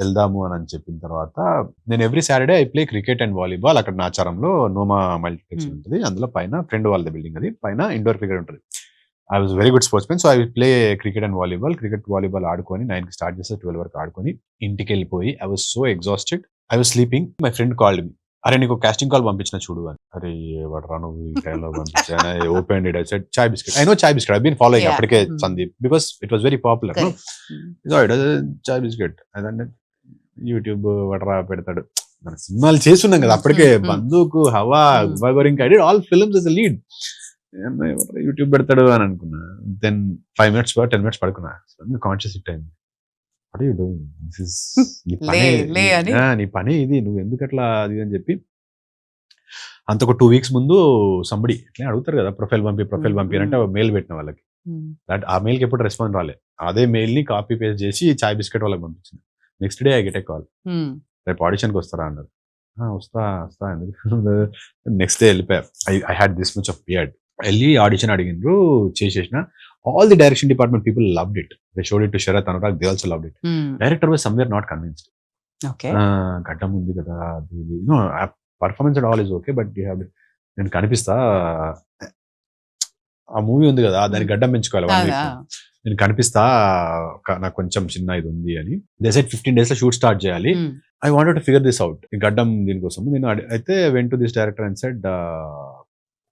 Speaker 2: వెళ్దాము అని చెప్పిన తర్వాత నేను every Saturday I play cricket and volleyball. అక్కడ నాచారంలో నోమా మల్టీప్లెక్స్ ఉంటుంది, అందులో పైన ఫ్రెండ్ వాళ్ళ బిల్డింగ్, అది పైన ఇండోర్ క్రికెట్ ఉంటుంది. I was very good sports men, so I play cricket and volleyball. Cricket volleyball ఆడుకొని 9కి స్టార్ట్ చేస్తే 12 వరకు ఆడుకొని ఇంటికి వెళ్ళిపోయి I was so exhausted, I was sleeping. My friend called me, అరే నీకు కాస్టింగ్ కాల్ పంపించిన చూడు అని. అరే వాడు నువ్వు ఈ టైంలో పంపించా. Open it, I said Chai Bisket. I know Chai Bisket, I been following అప్పటికే Sandeep, because it was very popular. Chai Bisket అదంటే యూట్యూబ్ వడరా పెడతాడు. మన సినిమాలు చేస్తున్నాం కదా అప్పటికే, Bandook, Hawa, Gorinka, I did all films as a lead. YouTube పెడతాడు అని అనుకున్నా. దెన్ 5 minutes 10 minutes పడుకున్నా. కాన్షియస్ హిట్ అయింది. వాట్ యూ డూయింగ్, నీ పని ఇది, నువ్వు ఎందుకు అట్లా అది అని చెప్పి. అంత ఒక 2 weeks ముందు సంబడి ఇట్లా అడుగుతారు కదా, ప్రొఫైల్ పంపి అంటే మెయిల్ పెట్టిన వాళ్ళకి. దట్ ఆ మెయిల్కి ఎప్పుడు రెస్పాన్స్ రాలే. అదే మెయిల్ ని కాపీ పేస్ట్ చేసి చాయ్ బిస్కెట్ వాళ్ళకి పంపించింది. Next day I get a call, రేపు ఆడిషన్కి వస్తారా అన్నారు. వస్తా ఎందుకు. నెక్స్ట్ డే వెళ్ళిపోయా. I had this much of beard. వెళ్ళి ఆడిషన్ అడిగినారు, చేసేసిన. All the direction department people loved it. They showed it to Sharath, Anurag, they also loved it. Director was somewhere not convinced. గడ్డం ఉంది కదా, performance and all is okay, but you have, నేను కనిపిస్తా, ఆ మూవీ ఉంది కదా దానికి గడ్డం పెంచుకోవాలి 1 week, నేను కనిపిస్తా, నాకు కొంచెం చిన్న ఇది ఉంది అని. దే సెడ్ 15 days లో షూట్ స్టార్ట్ చేయాలి. I wanted to figure this out, ఈ గడ్డం దీనికోసం. నేను అయితే went to this director and said,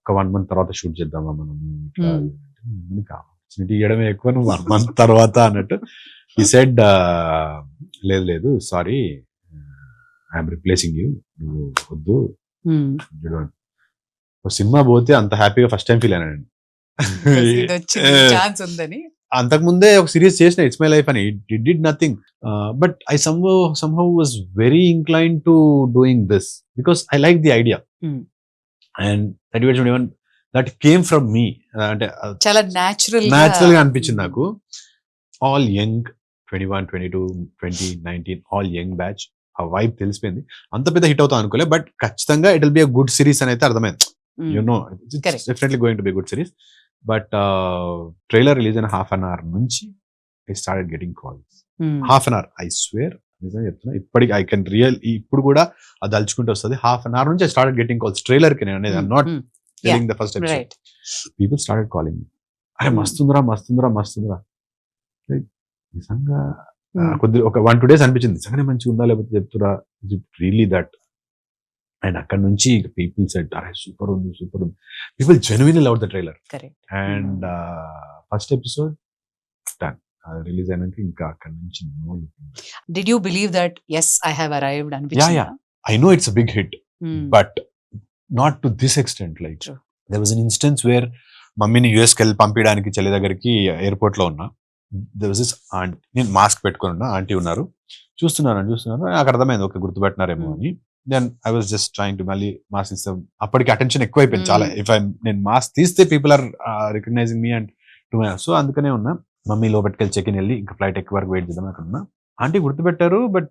Speaker 2: ఒక 1 month తర్వాత షూట్ చేద్దామా మనం, ఆపర్చునిటీ ఇవ్వడమే ఎక్కువ, నువ్వు 1 month తర్వాత అన్నట్టు. ఈ సెడ్, లేదు సారీ, ఐఎమ్ రిప్లేసింగ్ యూ, నువ్వు వద్దు. సినిమా పోతే అంత హ్యాపీగా ఫస్ట్ టైం ఫీల్ అయినా. అంతకు ముందే ఒక సిరీస్ చేసిన ఇట్స్ మై లైఫ్ అని, it did nothing, but I somehow was very inclined to doing this because I like the idea. And that came from me. అంటే
Speaker 3: చాలా న్యాచురల్
Speaker 2: గా అనిపించింది నాకు. All young, 21, 22, 20, 19 all young batch. ఆ వైబ్ తెలిసిపోయింది. అంత పెద్ద హిట్ అవుతా అనుకోలే, బట్ ఖచ్చితంగా it will be a good series అని అయితే అర్థమైంది. You know it's definitely going to be good series. But trailer release అయిన 1/2 an hour నుంచి I started getting calls. 1/2 an hour, I swear, నిజంగా చెప్తున్నా. ఇప్పటికి ఐ కెన్ ఇప్పుడు కూడా అది దలుచుకుంటూ వస్తుంది. 1/2 an hour నుంచి I started getting calls. Trailer కి నేను అనేది, I'm not telling the first episode. People started calling మీ, అరే మస్తుందిరా. నిజంగా కొద్ది ఒక 1-2 days అనిపించింది, నిజంగానే మంచిగా ఉందా లేకపోతే చెప్తురా, is it really that. And అక్కడ నుంచి పీపుల్ సెడ్, అరే సూపర్ ఉంది. People genuinely love the trailer. And first episode done. Release అయినాక ఇంకా అక్కడ నుంచి no looking.
Speaker 3: Did you believe that yes I have arrived అనిపించిందా?
Speaker 2: Yeah, I know it's a big hit, but not to this extent. Like
Speaker 3: True.
Speaker 2: there was an instance where మమ్మీని US కి వెళ్ళి పంపించడానికి చెల్లి దగ్గరికి ఎయిర్పోర్ట్ లో ఉన్నా. there was this aunt, నేను మాస్క్ పెట్టుకుని ఉన్నా, ఆంటీ ఉన్నారు, చూస్తున్నాను. నాకు అర్థమైంది, ఓకే గుర్తుపెట్టినారేమో అని. Then I was just trying to మళ్ళీ మాస్క్ ఇస్తాం. అప్పటికి అటెన్షన్ ఎక్కువ అయిపోయింది చాలా. నేను మాస్క్ తీస్తే people are recognising me and to my, so అందుకనే ఉన్నా. మమ్మీ లోపలికి చెక్ ఇన్ వెళ్ళి ఇంకా ఫ్లైట్ ఎక్కువ వరకు వెయిట్ చేద్దాం అక్కడ ఉన్నా. ఆంటీ గుర్తుపెట్టారు, బట్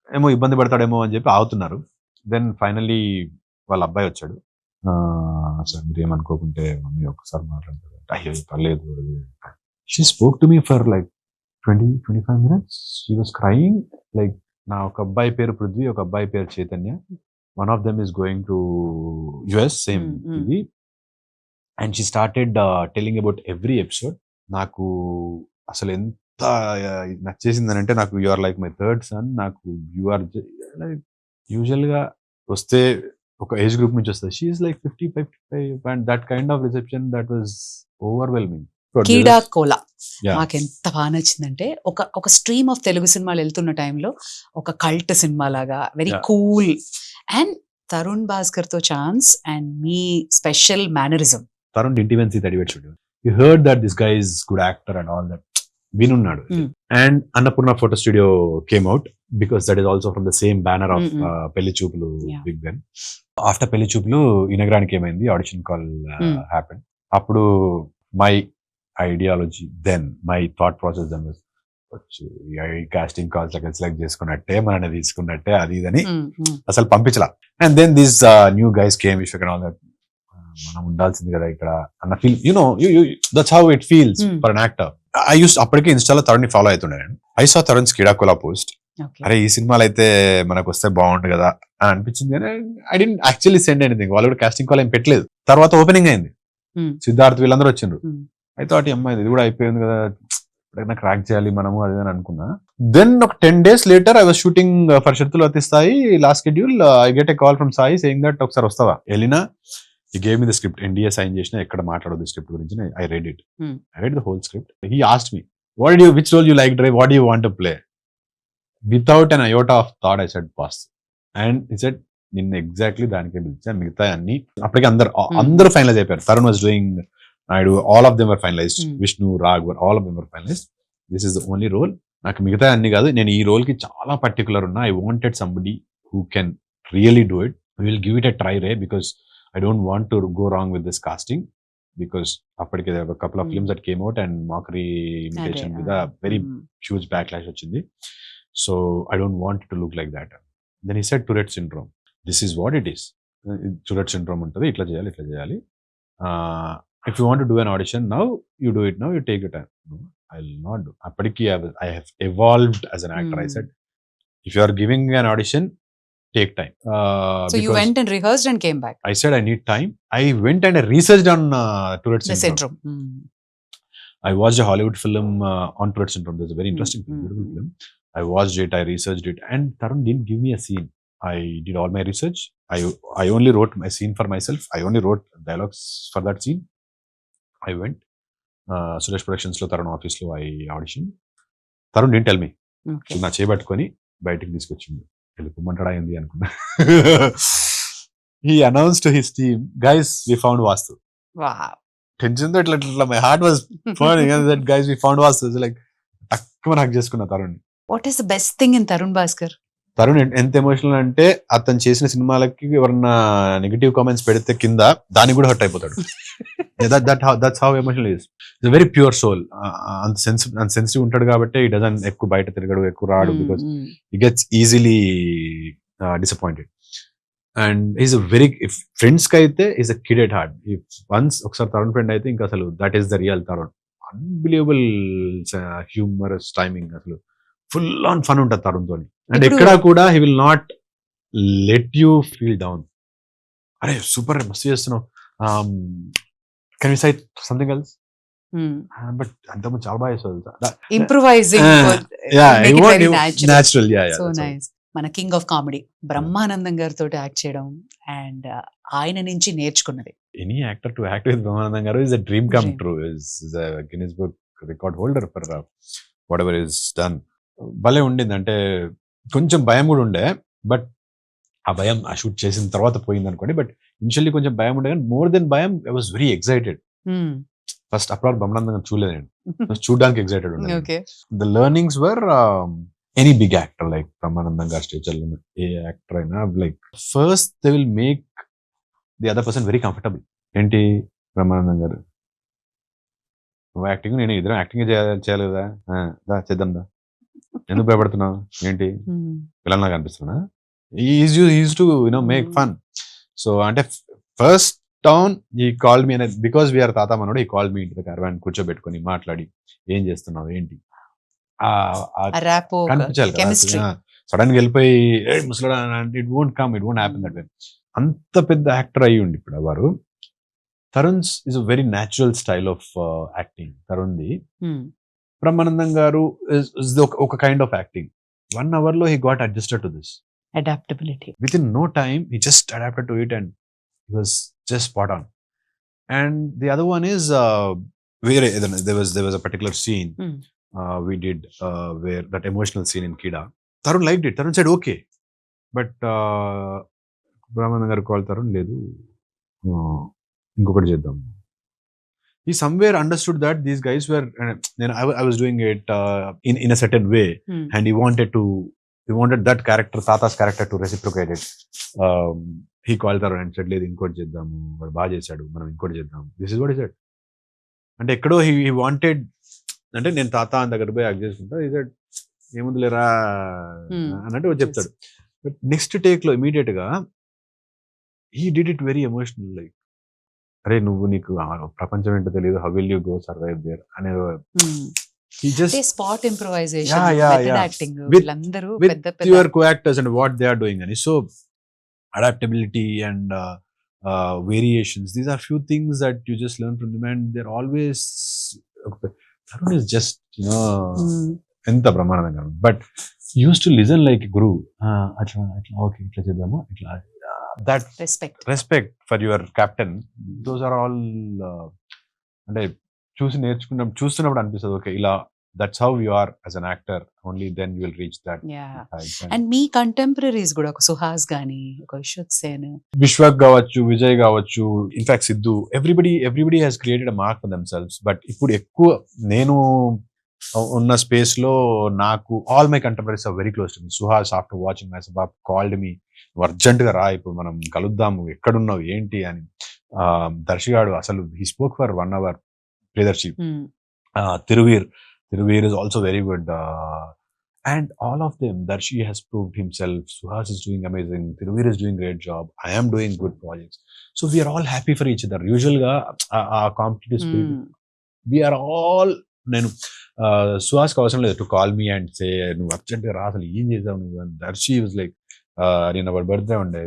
Speaker 2: ఏమో ఇబ్బంది పడతాడేమో అని చెప్పి ఆగుతున్నారు. దెన్ ఫైనల్లీ వాళ్ళ అబ్బాయి వచ్చాడు. సార్ మీరు ఏమనుకోకుంటే మమ్మీ ఒక్కసారి మాట్లాడతారు. అయ్యో పర్లేదు. She spoke to me for like 20-25 minutes. She was crying. Like నా ఒక అబ్బాయి పేరు పృథ్వీ, ఒక అబ్బాయి పేరు Chaitanya. One of them is going to US, same ఇది. And she started telling about every episode. నాకు అసలు ఎంత నచ్చేసిందని అంటే, నాకు you are like my third son. నాకు యు ఆర్ లైక్, యూజువల్ గా వస్తే ఒక ఏజ్ గ్రూప్ నుంచి వస్తుంది. She is like 55 and that kind of reception that was overwhelming.
Speaker 3: Keedaa Cola నాకు ఎంత బాగా నచ్చిందంటే, ఒక స్ట్రీమ్ ఆఫ్ తెలుగు సినిమాలు వెళ్తున్న టైంలో ఒక కల్ట్ సినిమా లాగా, very cool. And Tharun Bhascker తో ఛాన్స్ అండ్ మీ స్పెషల్ మేనరిజం.
Speaker 2: తరుణ్ ఇంటిమెన్సీ 38 చూడు. You heard that this guy is good actor and all that. వినున్నాడు. And Annapurna Photo Studio came out because that is also from the same banner of Pelli Choopulu Big Ben. After Pelli Choopulu, ఇనగ్రానికి ఏమైంది, ఆడిషన్ కాల్ హ్యాపెన్. అప్పుడు my ideology then, my thought process then was, casting calls అక్కడ సెలెక్ట్ చేసుకున్నట్టే, మన తీసుకున్నట్టే, అది ఇదని అసలు పంపించలా. And then this new guys came, Vishwak and all that. మనం ఉండాల్సింది కదా ఇక్కడ అన్న feel that's how it feels
Speaker 3: Hmm.
Speaker 2: For an actor. I use అప్పటికే ఇన్స్టాలో తరుణ్ ఫాలో అవుతుండే నేను. ఐ సా తరుణ్ క్రీడాకుల పోస్ట్.
Speaker 3: Okay.
Speaker 2: అరే ఈ సినిమాలు అయితే మనకు వస్తే బాగుండు కదా అని అనిపించింది, కానీ I didn't actually send anything. వాళ్ళు కూడా కాస్టింగ్ కాల్ ఏం పెట్టలేదు. తర్వాత ఓపెనింగ్ అయింది, సిద్ధార్థ్ వీళ్ళందరూ వచ్చిండ్రు. అయితే వాటి అమ్మాయి ఇది కూడా అయిపోయింది కదా, ఎప్పుడైనా క్రాక్ చేయాలి మనము అది అని అనుకున్నా. దెన్ ఒక 10 days later I was shooting for Sharathulu అతిస్తాయి last schedule. I get a call from Sai saying that ఒకసారి వస్తావా. వెళ్ళినా ఈ game the script, NDA sign చేసిన, ఎక్కడ మాట్లాడదు స్క్రిప్ట్ గురించి. I read it, I read the whole script. He asked me which role you like drive, what you want to play. Without an iota of thought I said boss. And he said నిన్న ఎగ్జాక్ట్లీ దానికే పిలిచాను, మిగతా అన్ని అప్పటికే అందరూ ఫైనలైజ్ అయిపోయారు. Tarun was doing, Naidu, all of them were finalized. Vishnu, Raghav, all of them were finalized. This is the only role. నాకు మిగతా అన్ని కాదు, నేను ఈ రోల్ కి చాలా పర్టికులర్ ఉన్నా. I wanted somebody who can really do it. Will give it a try రే, because I don't want to go wrong with this casting. Because అప్పటికే couple of films that came out and mockery imitation మీద వెరీ హ్యూజ్ బ్యాక్లాష్ వచ్చింది. So I don't want to look like that. Then he said Tourette syndrome, this is what it is. Tourette syndrome ఉంటుంది, ఇట్లా చేయాలి. If you want to do an audition now, you do it now, you take your time. No, I will not do. Appadiki I have evolved as an actor. I said, if you are giving an audition, take time.
Speaker 3: So you went and rehearsed and came back.
Speaker 2: I said I need time. I went and I researched on Tourette syndrome. I watched a Hollywood film on Tourette syndrome. There's a very interesting film, beautiful film. I watched it, I researched it, and Tarun didn't give me a scene. I did all my research. I only wrote my scene for myself. I only wrote dialogues for that scene. I went. Suresh Productions లో తరుణ్ ఆఫీస్ లో I audition. Tarun didn't tell me. నా చేయబట్టుకొని బయటికి తీసుకొచ్చింది. వెళ్ళిపోమంటాడా ఏంది అనుకున్నా. He announced to his team, guys, we found Vastu.
Speaker 3: Wow.
Speaker 2: Tension తో ఇట్లా my heart was burning, and that guys, we found Vastu. It's like తక్కువ నాకు చేసుకున్నా Tarun.
Speaker 3: What is the best thing in Tarun Bhaskar?
Speaker 2: Tarun ఎంత ఎమోషనల్ అంటే అతను చేసిన సినిమాలకి ఎవరన్నా నెగటివ్ కామెంట్స్ పెడితే కింద దానికి కూడా హర్ట్ అయిపోతాడు. That's how emotional he's. It's very pure soul. అంత సెన్సిటివ్ ఉంటాడు కాబట్టి ఈ డజన్ ఎక్కువ బయట తిరగడు, ఎక్కువ రాడు, because he gets easily disappointed. And he's very, friends కి అయితే he's a kid at heart. Once ఒకసారి తరుణ్ ఫ్రెండ్ అయితే ఇంకా అసలు that is the real Tarun. Unbelievable humorous timing, అసలు ఫుల్ ఆన్ ఫన్ ఉంటుంది తరుణ్ తోని. అండ్ ఎక్కడా కూడా he will not let you feel down. అరే సూపర్ మస్తు చేస్తున్నావు, can we say something else, but అంతకుముందు చాలా బాగా చేస్తుంది.
Speaker 3: Improvising,
Speaker 2: natural.
Speaker 3: So nice. మన కింగ్ ఆఫ్ కామెడీ బ్రహ్మానందం గారితో యాక్ట్ చేయడం అండ్ ఆయన నుంచి నేర్చుకున్నది.
Speaker 2: Any actor to act with Brahmanandam garu is a dream come true. Is a Guinness book record holder for whatever is done. భలే ఉండింది. అంటే కొంచెం భయం కూడా ఉండే, బట్ ఆ భయం ఆ షూట్ చేసిన తర్వాత పోయింది అనుకోండి. బట్ ఇనిషియల్లీ కొంచెం భయం ఉండే, కానీ మోర్ దెన్ భయం I was very excited. First అప్పుడు బ్రహ్మానందం చూడలేదు నేను, చూడడానికి ఎక్సైటెడ్ ఉండే. The learnings were any big actor like Brahmanandam garu stature లో ఏ యాక్టర్ అయినా, like first they will make the other person very comfortable. ఏంటి బ్రహ్మానందం గారు నువ్వు యాక్టింగ్, నేను ఇద్దరం యాక్టింగ్ చేయాలి కదా, చేద్దాం దా, ఎందుకు భయపడుతున్నావు, ఏంటి పిల్లల్లాగా అనిపిస్తున్నా. Is to make fun. So అంటే first town he call me అనేది, బికాస్ వీఆర్ తాత మనోడు, ఈ కాల్ మీ ఇంటి క్యారవాన్ కూర్చోబెట్టుకొని మాట్లాడి ఏం చేస్తున్నావు ఏంటి కనిపించాలి కదా. సడన్ గా వెళ్ళిపోయి ముసలాడా అంటే it won't happen that way. అంత పెద్ద యాక్టర్ అయ్యి ఉండి ఇప్పుడు వారు. Tharun's is a very natural style of acting తరుణ్ది. బ్రహ్మానందం గారు ఒక కైండ్ ఆఫ్ యాక్టింగ్. 1 hour లో he got adjusted to this.
Speaker 3: Adaptability.
Speaker 2: Within no time, he just adapted to it and he was just spot on. And the other one is where there was a particular scene we did where that emotional scene in Kida. Tarun liked it. Tarun said okay, but Brahmanandam garu call Tarun ledu inkokati cheddam. He somewhere understood that these guys were, I was doing it in a certain way, and he wanted that character, Tata's character, to reciprocate it. He called her and said, లేదు ఇంకోటి చేద్దాము, వాడు బాగా చేశాడు, మనం ఇంకోటి చేద్దాం. This is what he said. అంటే ఎక్కడో he wanted, అంటే నేను తాత అని దగ్గర పోయి యాక్ట్ చేసుకుంటా, he said ఏముంది లేరా అన్నట్టు చెప్తాడు. బట్ నెక్స్ట్ టేక్ లో ఇమీడియట్ గా he did it very emotional, like అరే నువ్వు నీకు ప్రపంచం ఏంటో తెలియదు, how will you go survive there అనే he just
Speaker 3: spot improvisation,
Speaker 2: Yeah, yeah,
Speaker 3: method
Speaker 2: yeah.
Speaker 3: Acting,
Speaker 2: With-
Speaker 3: వీళ్ళందరూ
Speaker 2: with
Speaker 3: పెద్ద పెద్ద
Speaker 2: your co-actors and what they are doing, and so adaptability and variations, these are few things that you just learn from them, and they're always Tarun is just ఎంత బ్రహ్మాండంగా, but use to listen like గురు, అట్లా అట్లా ఓకే ఇట్లా చేద్దామా ఇట్లా, that respect for your captain, those are all అంటే చూస్తున్నప్పుడు అనిపిస్తుంది ఓకే ఇలా that's how you are as an actor, only then you will reach that.
Speaker 3: And me contemporaries కూడా ఒక సుహాస్ గానీ, ఒక విశ్వక్ సేన్,
Speaker 2: విశ్వక్ కావచ్చు, విజయ్ కావచ్చు, in fact Siddhu, everybody has created a mark for themselves. But ఇప్పుడు ఎక్కువ నేను ఉన్న స్పేస్ లో నాకు all my contemporaries are very close to me. Suhas after watching my సబాబ్ కాల్డ్ మీ, అర్జెంట్ గా రా ఇప్పుడు మనం కలుద్దాము, ఎక్కడున్నావు ఏంటి అని. దర్శిగాడు అసలు he spoke for 1 hour, Priyadarshi. Tiruvir is also very good, and all of them, Darshi has proved himself, Suhas is doing amazing, Tiruvir is doing great job, I am doing good projects, so we are all happy for each other. Usually our competitive spirit, we are all, నేను సుహాస్ కి అవసరం లేదు to call me and say నువ్వు అర్జెంట్ గా రా, అసలు ఏం చేసావు నువ్వు అని. దర్శి వాజ్ లైక్, నేను వాడు బర్త్డే ఉండే,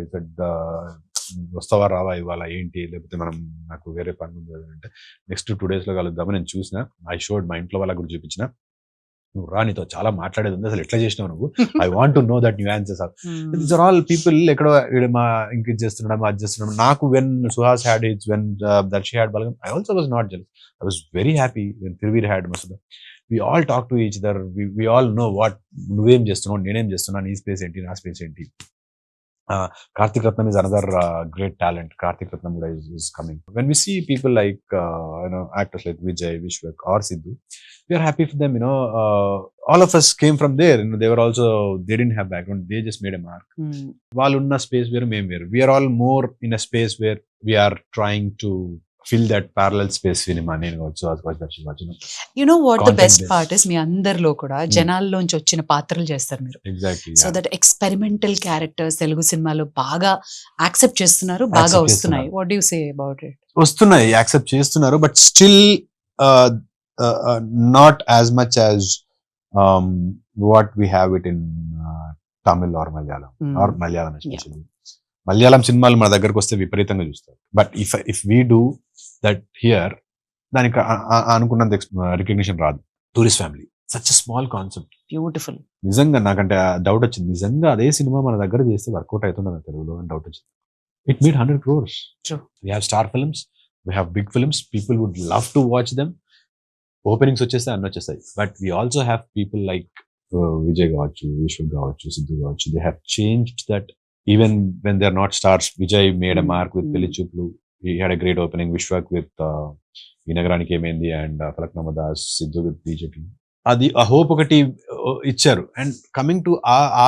Speaker 2: వస్తావా రావా ఇవాళ ఏంటి, లేకపోతే మనం నాకు వేరే పని ఉంది అంటే నెక్స్ట్ 2 days లో కలుద్దామని నేను చూసిన. ఐ షోడ్ మా ఇంట్లో వాళ్ళ గురించి చూపించిన, నువ్వు రా నీతో చాలా మాట్లాడేది ఉంది, అసలు ఎట్లా చేసినావు నువ్వు, I want to know that new answers. These are all people ఎక్కడో మా ఇంక చేస్తున్నాం అది చేస్తున్నాం. నాకు when Suhas had hits, when Darshi had Balagam, I also was not jealous. I was very happy when Tiruvir had Masuda. We all talk to each other. We all know what నువ్వేం చేస్తున్నావు, నేనేం చేస్తున్నా, నీ స్పేస్ ఏంటి, నా స్పేస్ ఏంటి. Karthik Ratnam is another great talent. Karthik Ratnam is coming. When we see people like actors like Vijay, Vishwak or Sidhu, we are happy for them. All of us came from there. They were also, they didn't have background. They just made a mark. వాళ్ళు ఉన్న స్పేస్ వేరు, మేము వేరు. We are all more in a space where we are trying to fill that parallel space cinema. నేను
Speaker 3: you know what the
Speaker 2: Content
Speaker 3: best
Speaker 2: based.
Speaker 3: Part is, మీ అందరిలో కూడా జనాల్లోంచి వచ్చిన పాత్రలు చేస్తారు మీరు.
Speaker 2: Exactly.
Speaker 3: So that experimental characters Telugu సినిమాలో బాగా యాక్సెప్ట్ చేస్తున్నారు, బాగా
Speaker 2: Accept
Speaker 3: వస్తున్నాయి.
Speaker 2: చేస్తున్నారు.
Speaker 3: What do you say about it?
Speaker 2: వస్తున్నాయి, యాక్సెప్ట్ చేస్తున్నారు, but still not as much as what we have it in Tamil or Malayalam especially. Malayalam సినిమాలు మన దగ్గరకు వస్తే విపరీతంగా చూస్తారు, but if we do that here, దానికి అనుకున్నంత రికగ్నిషన్ రాదు. Tourist family, such a small concept,
Speaker 3: beautiful.
Speaker 2: నిజంగా నాకంటే డౌట్ వచ్చింది, నిజంగా అదే సినిమా మన దగ్గర చేస్తే వర్కౌట్ అవుతుందని తెలుగులో అని డౌట్ వచ్చింది. It made 100 crores.
Speaker 3: True.
Speaker 2: We have star films, we have big films, people would love to watch them. Openings వచ్చేస్తాయి, అన్నీ వచ్చేస్తాయి, but we also have people like Vijay కావచ్చు, విశ్వక్ కావచ్చు, సిద్ధు కావచ్చు. They have changed that even when they are not stars. Vijay made a mark with Pelli Choopulu, he had a great opening. Vishwak with Ee Nagaraniki Emaindi and Falaknuma Das, Siddhu with BJP. అది ఆ హోప్ ఒకటి ఇచ్చారు. And coming to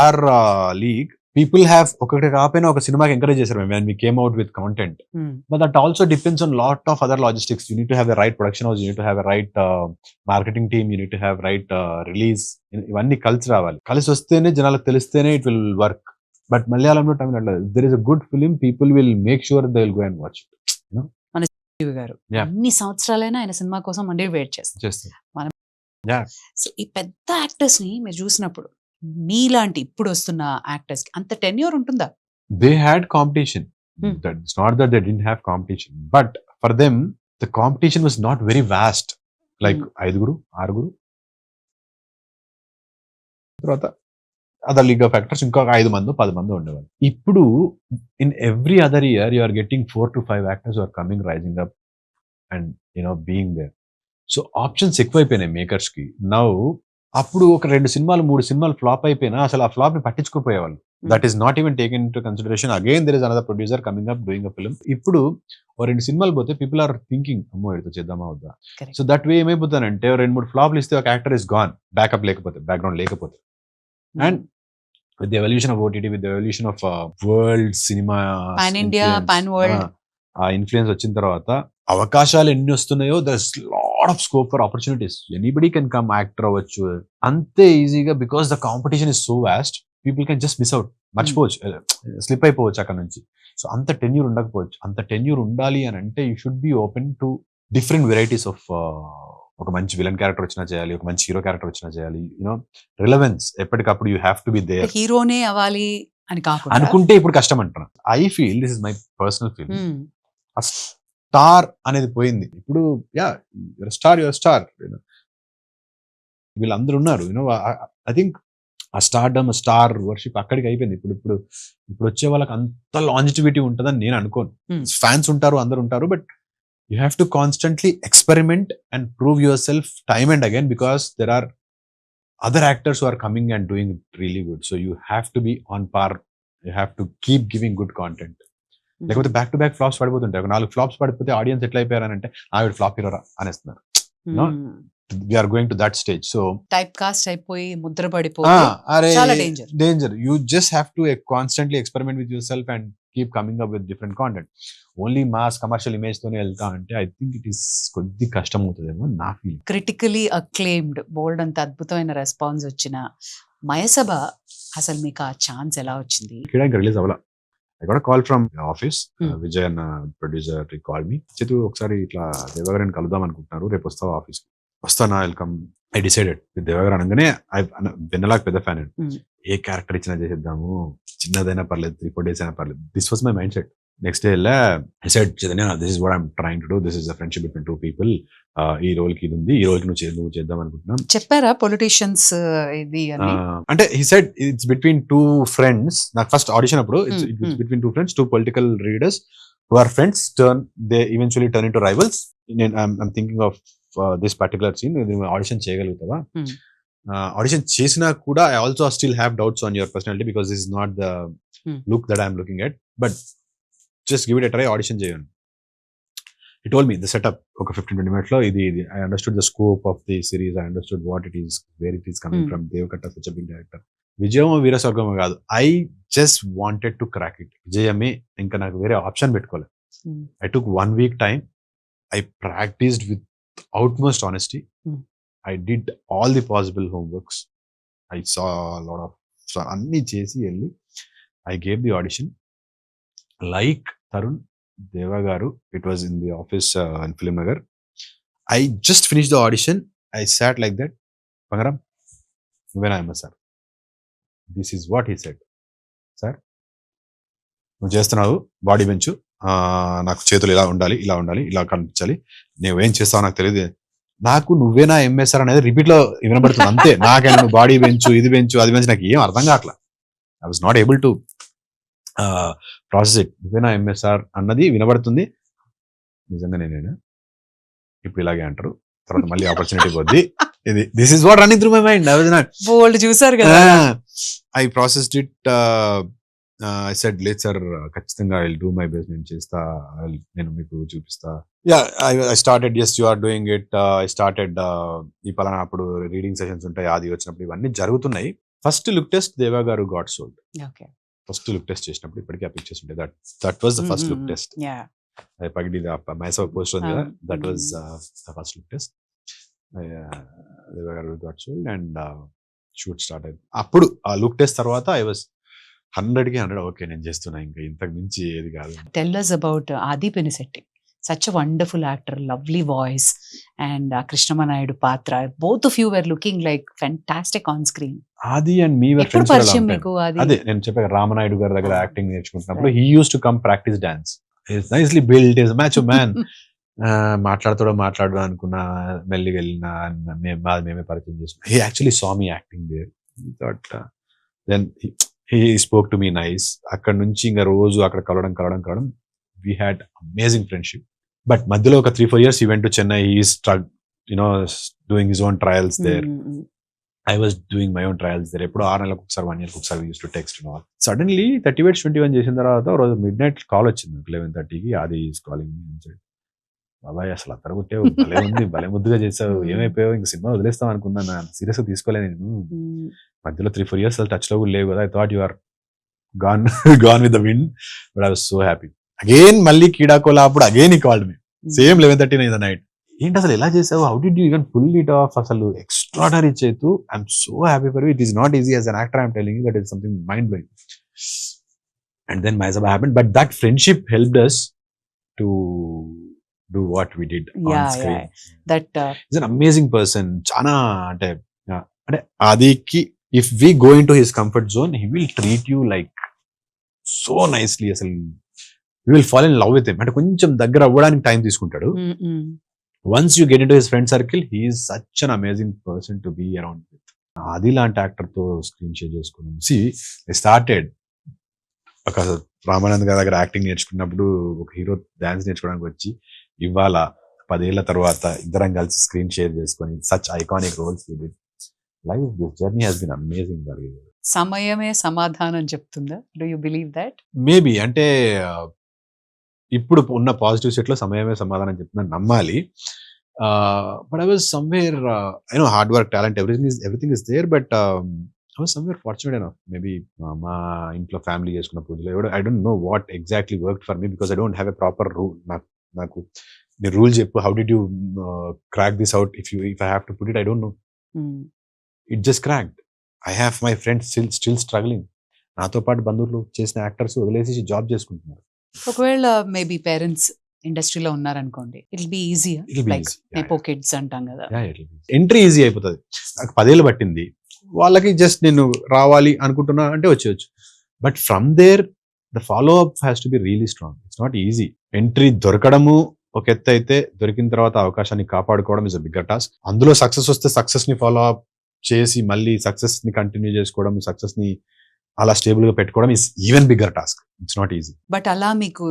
Speaker 2: our league, people have ఒకటి కాకపోయినా ఒక సినిమాకి ఎంకరేజ్ చేశారు మేము, when we came out with content. But that also depends on lot of other logistics. You need to have the right production house, you need to have a right marketing team, you need to have right release. ఇవన్నీ కలిసి రావాలి, కలిసి వస్తేనే జనాలకు తెలిస్తేనే it will work. But మలయాళంలో టైం అట్లా, there is a good film, people will make sure they will go and watch it.
Speaker 3: మన చిరంజీవి గారు
Speaker 2: Yeah.
Speaker 3: అన్ని సంవత్సరాలైనా ఆయన సినిమా కోసం మండి వెయిట్ చేస్తారు.
Speaker 2: చేస్తారు.
Speaker 3: సో ఈ పెద్ద యాక్టర్స్ ని మీరు చూసినప్పుడు, మీలాంటి ఇప్పుడు వస్తున్న యాక్టర్స్ కి అంత టెన్యూర్ ఉంటుందా?
Speaker 2: They had competition. It's not that they didn't have competition, but for them the competition was not very vast. Like 5 6 తర్వాత అదర్ లీగ్ ఆఫ్ యాక్టర్స్ ఇంకొక 5 మంది 10 మంది ఉండేవాళ్ళు. ఇప్పుడు in every other year you are getting 4 to 5 actors are coming, rising up and being there. So options ఎక్కువైపోయినాయి మేకర్స్ కి నౌ. అప్పుడు ఒక 2 సినిమాలు 3 సినిమాలు ఫ్లాప్ అయిపోయినా అసలు ఆ ఫ్లాప్ ని పట్టించుకోపోయేవాళ్ళు. That is not even taken into consideration. Again there is another producer coming up doing a film. ఇప్పుడు 2 సినిమాలు పోతే పీపుల్ ఆర్ థింకింగ్, అమ్మో ఎడితో చేద్దామా వద్దా.
Speaker 3: Correct.
Speaker 2: సో దట్ వే ఏమైపోతానంటే 2-3 ఫ్లాప్లు ఇస్తే ఒక యాక్టర్ ఇస్ గాన్, బ్యాకప్ లేకపోతే, బ్యాక్గ్రౌండ్ లేకపోతే. And with the evolution of OTT, with the evolution of world cinema,
Speaker 3: Pan India, pan world,
Speaker 2: ఆ ఇన్ఫ్లుయెన్స్ వచ్చిన తర్వాత అవకాశాలు ఎన్ని వస్తున్నాయో, there's lot of scope for opportunities. Anybody can come actor అవ్వచ్చు అంతే ఈజీగా, because the competition is so vast, people can just miss out. మర్చిపోవచ్చు, స్లిప్ అయిపోవచ్చు అక్కడ నుంచి. సో అంత టెన్యూర్ ఉండకపోవచ్చు. అంత టెన్యూర్ ఉండాలి అని అంటే you should be open to different varieties of, ఒక మంచి విలన్ క్యారెక్టర్ వచ్చినా చేయాలి, ఒక మంచి హీరో క్యారెక్టర్ వచ్చినా చేయాలి. యూనో రిలవెన్స్ ఎప్పటికప్పుడు you have to be there.
Speaker 3: హీరోనే అవ్వాలి అని కాకుండా
Speaker 2: అనుకుంటే ఇప్పుడు కష్టం అంటున్నాను. I feel this is my personal feeling.
Speaker 3: Hmm.
Speaker 2: ఆ స్టార్ అనేది పోయింది. ఇప్పుడు యువర్ స్టార్ వీళ్ళందరూ ఉన్నారు. యూనో ఐ థింక్ ఆ స్టార్ వర్షిప్ అక్కడికి అయిపోయింది. ఇప్పుడు వచ్చే వాళ్ళకి అంత లాంజిటివిటీ ఉంటుందని నేను అనుకోను. ఫ్యాన్స్ ఉంటారు, అందరు ఉంటారు, but you have to constantly experiment and prove yourself time and again, because there are other actors who are coming and doing it really good. So you have to be on par. You have to keep giving good content. లేకపోతే బ్యాక్ టు బ్యాక్ ఫ్లాప్స్ పడిపోతుంటాయి. ఒక 4 ఫ్లాప్స్ పడిపోతే ఆడియన్స్ ఎట్లా అయిపోయారంటే ఆవిడ ఫ్లాప్ హీరోరా అనేస్తున్నారు. We are going to that stage. So
Speaker 3: typecast అయిపోయి ముద్ర పడిపోయి చాలా
Speaker 2: danger. You just have to constantly experiment with yourself and keep coming up with different content. Only mass commercial image తోనే వెళ్తా అంటే ఐ థింక్ ఇట్ ఈస్ కొద్ది కష్టం అవుతుందేమో నా ఫీల్.
Speaker 3: క్రిటికలీ అక్లెయిమ్డ్ బోల్డ్ అంత అద్భుతమైన రెస్పాన్స్ వచ్చిన మయసభ అసలు మీకు ఆ ఛాన్స్ ఎలా వచ్చింది?
Speaker 2: Release అవ్వాల. I got a call from office. Vijay and producer called me. చేతు ఒకసారి ఇట్లా దేవగారిని కలుద్దాం అనుకుంటున్నారు, రేపు వస్తావా ఆఫీస్? వస్తానా, వెల్కమ్. ఐ డిసైడెడ్ విత్ దేవగారు అనగానే వెన్నెలాగా పెద్ద ఫ్యాన్. ఏ క్యారెక్టర్ ఇచ్చినా చేసేద్దాము, చిన్నదైనా పర్లేదు, 3-4 days అయినా పర్లేదు. This was my mindset. Next day వెళ్ళా, I said Chaitanya, this is what I'm trying to do, this is the friendship between 2 people. ఈ రోల్ కి ఇది ఉంది, ఈ రోల్ కి నువ్వు చేద్దాం అనుకుంటున్నాం.
Speaker 3: చెప్పారా పొలిటీషియన్స్ ఇది అని?
Speaker 2: అంటే he said it's between 2 friends. నాకు ఫస్ట్ ఆడిషన్ అప్పుడు it's between 2 friends, 2 political readers who are friends, they eventually turn into rivals. I'm thinking of this particular scene. Audition చేయగలుగుతావా? ఆడిషన్ చేసినా కూడా I also still have doubts on your personality because this is not the look that I'm looking at, but just give it a try, audition చేయండి. He told me the setup ఒక 15-20 minutes లో ఇది I understood the scope of the series, I understood what it is, where it is coming from. Devakatta such a big director. విజయమో వీరస్వర్గమో కాదు, I just wanted to crack it. విజయమే, ఇంకా నాకు వేరే ఆప్షన్ పెట్టుకోలేదు. I took 1 week time. I practiced with utmost honesty. I did all the possible homeworks. I saw a lot of అన్ని చేసి వెళ్ళి I gave the audition. Like Tarun, Deva Garu, it was in the office in Film Nagar. I just finished the audition. I sat like that. Pangaram, when I am a sir. This is what he said. Sir, నువ్వు చేస్తున్నావు బాడీ బెంచ్, నాకు చేతులు ఇలా ఉండాలి, ఇలా ఉండాలి, ఇలా కనిపించాలి, నువ్వేం చేస్తావు నాకు తెలియదు. నాకు నువ్వేనా ఎంఎస్ఆర్ అనేది రిపీట్ లో వినబడుతుంది అంతే. నాకైనా నువ్వు బాడీ బెంచ్, ఇది బెంచ్, అది బెంచ్, నాకు ఏం అర్థం కావట్లా. I was not able to process it. నువ్వేనా ఎంఎస్ఆర్ అన్నది వినబడుతుంది. నిజంగా నేనేనా ఇప్పుడు ఇలాగే అంటారు, తర్వాత మళ్ళీ ఆపర్చునిటీ పోద్ది. ఇది this is what running through my mind. I was not
Speaker 3: bold చూసారు కదా.
Speaker 2: I processed it. I said లేదు సార్, ఖచ్చితంగా I will do my best, నేను చేస్తా, నేను మీకు చూపిస్తా. I started, as you are doing it. I started ఈ పలానా అప్పుడు రీడింగ్ సెషన్స్ ఉంటాయి, అది వచ్చినప్పుడు ఇవన్నీ జరుగుతున్నాయి. First look test Deva garu got sold. First look test చేసినప్పుడు ఇప్పటికీ ఆ పిక్చర్స్ ఉంటాయి. That was the first look test. పగిడి మైసవ్ పోస్ట్ ఉంది కదా, that was the first look test. Deva garu got sold and shoot start అయింది. అప్పుడు ఆ లుక్ టెస్ట్ తర్వాత ఐ వాజ్ 100కి 100 ఓకే, నేను చేస్తున్నా, ఇంకా ఇంతకు మించి ఏది కాదు.
Speaker 3: Tell us about Adi Pinisetti. Such a wonderful actor, lovely voice, and Krishnamma Naidu Patra. Both of you were looking like fantastic on screen.
Speaker 2: Adi and me were friends for a long time. అదే నేను చెప్పాను, రామనాయుడు గారి దగ్గర acting నేర్చుకుంటున్నప్పుడు he used to come practice dance. He's nicely built, he's a macho man. మాట్లాడడం అనుకున్నా, మెల్లిగా వెళ్ళినా, మేమే పరిచయం చేసుకున్నాం. He actually saw me acting there. He thought, then he spoke to me nice. అక్కడ నుంచి ఇంకా రోజు అక్కడ కలవడం. We had amazing friendship. But మధ్యలో ఒక 3-4 years he went to Chennai. He is doing his own trials there. I was doing my own trials there. ఎప్పుడు 6 నెలలకు ఒకసారి, 1 year ఒకసారి we used to text and all. Suddenly 30/21 చేసిన తర్వాత రోజు midnight కాల్ వచ్చింది 11:30కి. అది ఈస్ కాలింగ్ మీ అని. బాబాయ్ అసలు అత్తరగొట్టావు, భలే ఉంది, భలే ముద్దుగా చేసావు, ఏమైపోయావు, ఇంక సినిమా వదిలేస్తాం అనుకున్నా, సీరియస్ గా తీసుకోలేదు నేను. మధ్యలో 3-4 years టచ్ లో లేవు కదా. I thought you are gone with the wind, but I was so happy. Again మళ్ళీ కీడాకోలా అప్పుడు again he called me, same 11:30 in the night. ఏంటి అసలు ఎలా చేసావు, how did you even pull it off, అసలు ఎక్స్ట్రాడనరీ చేతు. I'm so happy for you. It is not easy as an actor, I'm telling you, that is something mind blowing. And then Maisaba happened, but that friendship helped us to do what we did on screen.
Speaker 3: That
Speaker 2: He's an amazing person. Chana ante Adiki, if we go into his comfort zone, he will treat you like so nicely. Asalu you will fall in love with him. అంటే కొంచెం దగ్గర అవ్వడానికి టైం తీసుకుంటాడు. Once you get into his friend circle, he is such an amazing person to be around with. ఆది లాంటి యాక్టర్ తో స్క్రీన్ షేర్ చేసుకున్నాం. I started ఒక రామానంద్ గారి దగ్గర యాక్టింగ్ నేర్చుకున్నప్పుడు ఒక హీరో డాన్స్ నేర్చుకోవడానికి వచ్చి ఇవాళ 10 ఏళ్ల తర్వాత ఇద్దరం కలిసి స్క్రీన్ షేర్ చేసుకొని such iconic roles life this journey has been amazing.
Speaker 3: సమయమే సమాధానం చెప్తుందా? Do you believe that?
Speaker 2: Maybe అంటే ఇప్పుడు ఉన్న పాజిటివ్ సెట్ లో సమయమే సమాధానం చెప్తుందని నమ్మాలి. But I was somewhere I know hard work, talent, everything is there, but I was somewhere fortunate enough. Maybe మా ఇంట్లో ఫ్యామిలీ చేసుకున్న పూజలు I don't know what exactly worked for me because I don't have a proper rule. నాకు నీ రూల్ చెప్పు, how did you crack this out? If I have to put it, I don't know. It just cracked. I have my friends still struggling. నాతో పాటు బంధువులు చేసిన యాక్టర్స్ వదిలేసి జాబ్ చేసుకుంటున్నారు.
Speaker 3: ఒకవేళ మేబీ పేరెంట్స్ ఇండస్ట్రీలో ఉన్నారనుకోండి, it be easy. Like nepo kids అంటాం కదా,
Speaker 2: ఎంట్రీ ఈజీ అయిపోతుంది. నాకు 10 ఏళ్ళు పట్టింది, వాళ్ళకి జస్ట్ నేను రావాలి అనుకుంటున్నా అంటే వచ్చేయచ్చు. But from there the follow up has to be really strong. It's not easy. Entry దొరకడము ఒక ఎత్తు అయితే, దొరికిన తర్వాత అవకాశాన్ని కాపాడుకోవడం ఇస్ అ బిగ్గర్ టాస్క్. అందులో సక్సెస్ వస్తే సక్సెస్ ని ఫాలో అప్ చేసి మళ్ళీ సక్సెస్ ని కంటిన్యూ చేసుకోవడం, సక్సెస్ ని అలా స్టేబుల్ గా పెట్టుకోవడం is even bigger task. It's not easy.
Speaker 3: But అలా మీకు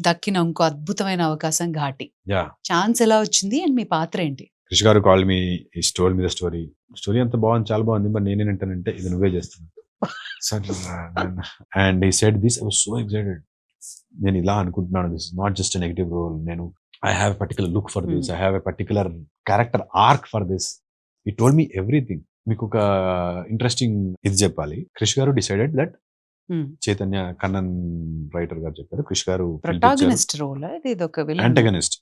Speaker 3: దక్కిన ఇంకో అద్భుతమైన అవకాశం ఘాటి.
Speaker 2: యా,
Speaker 3: ఛాన్స్ ఎలా వచ్చింది అండ్ మీ పాత్ర ఏంటి?
Speaker 2: క్రిష్ గారు కాల్ మీ, ఈ స్టోరీ మీద స్టోరీ అంత బాగుంది, చాలా బాగుంది, మరి నేనేంటానంటే ఇది నువ్వే చేస్తున్నావు and he said this. I was so excited. నేను ఇలా అనుకుంటున్నాను, this is not just a negative role. నేను I have a particular look for this, I have a particular character arc for this. He told me everything. మీకు ఒక ఇంట్రెస్టింగ్ ఇది చెప్పాలి. Krish garu decided that Chaitanya Kannan writer garu చెప్పారు, క్రిష్ గారు
Speaker 3: ప్రొటాగనిస్ట్ రోల్, ఇది ఒక villain,
Speaker 2: antagonist,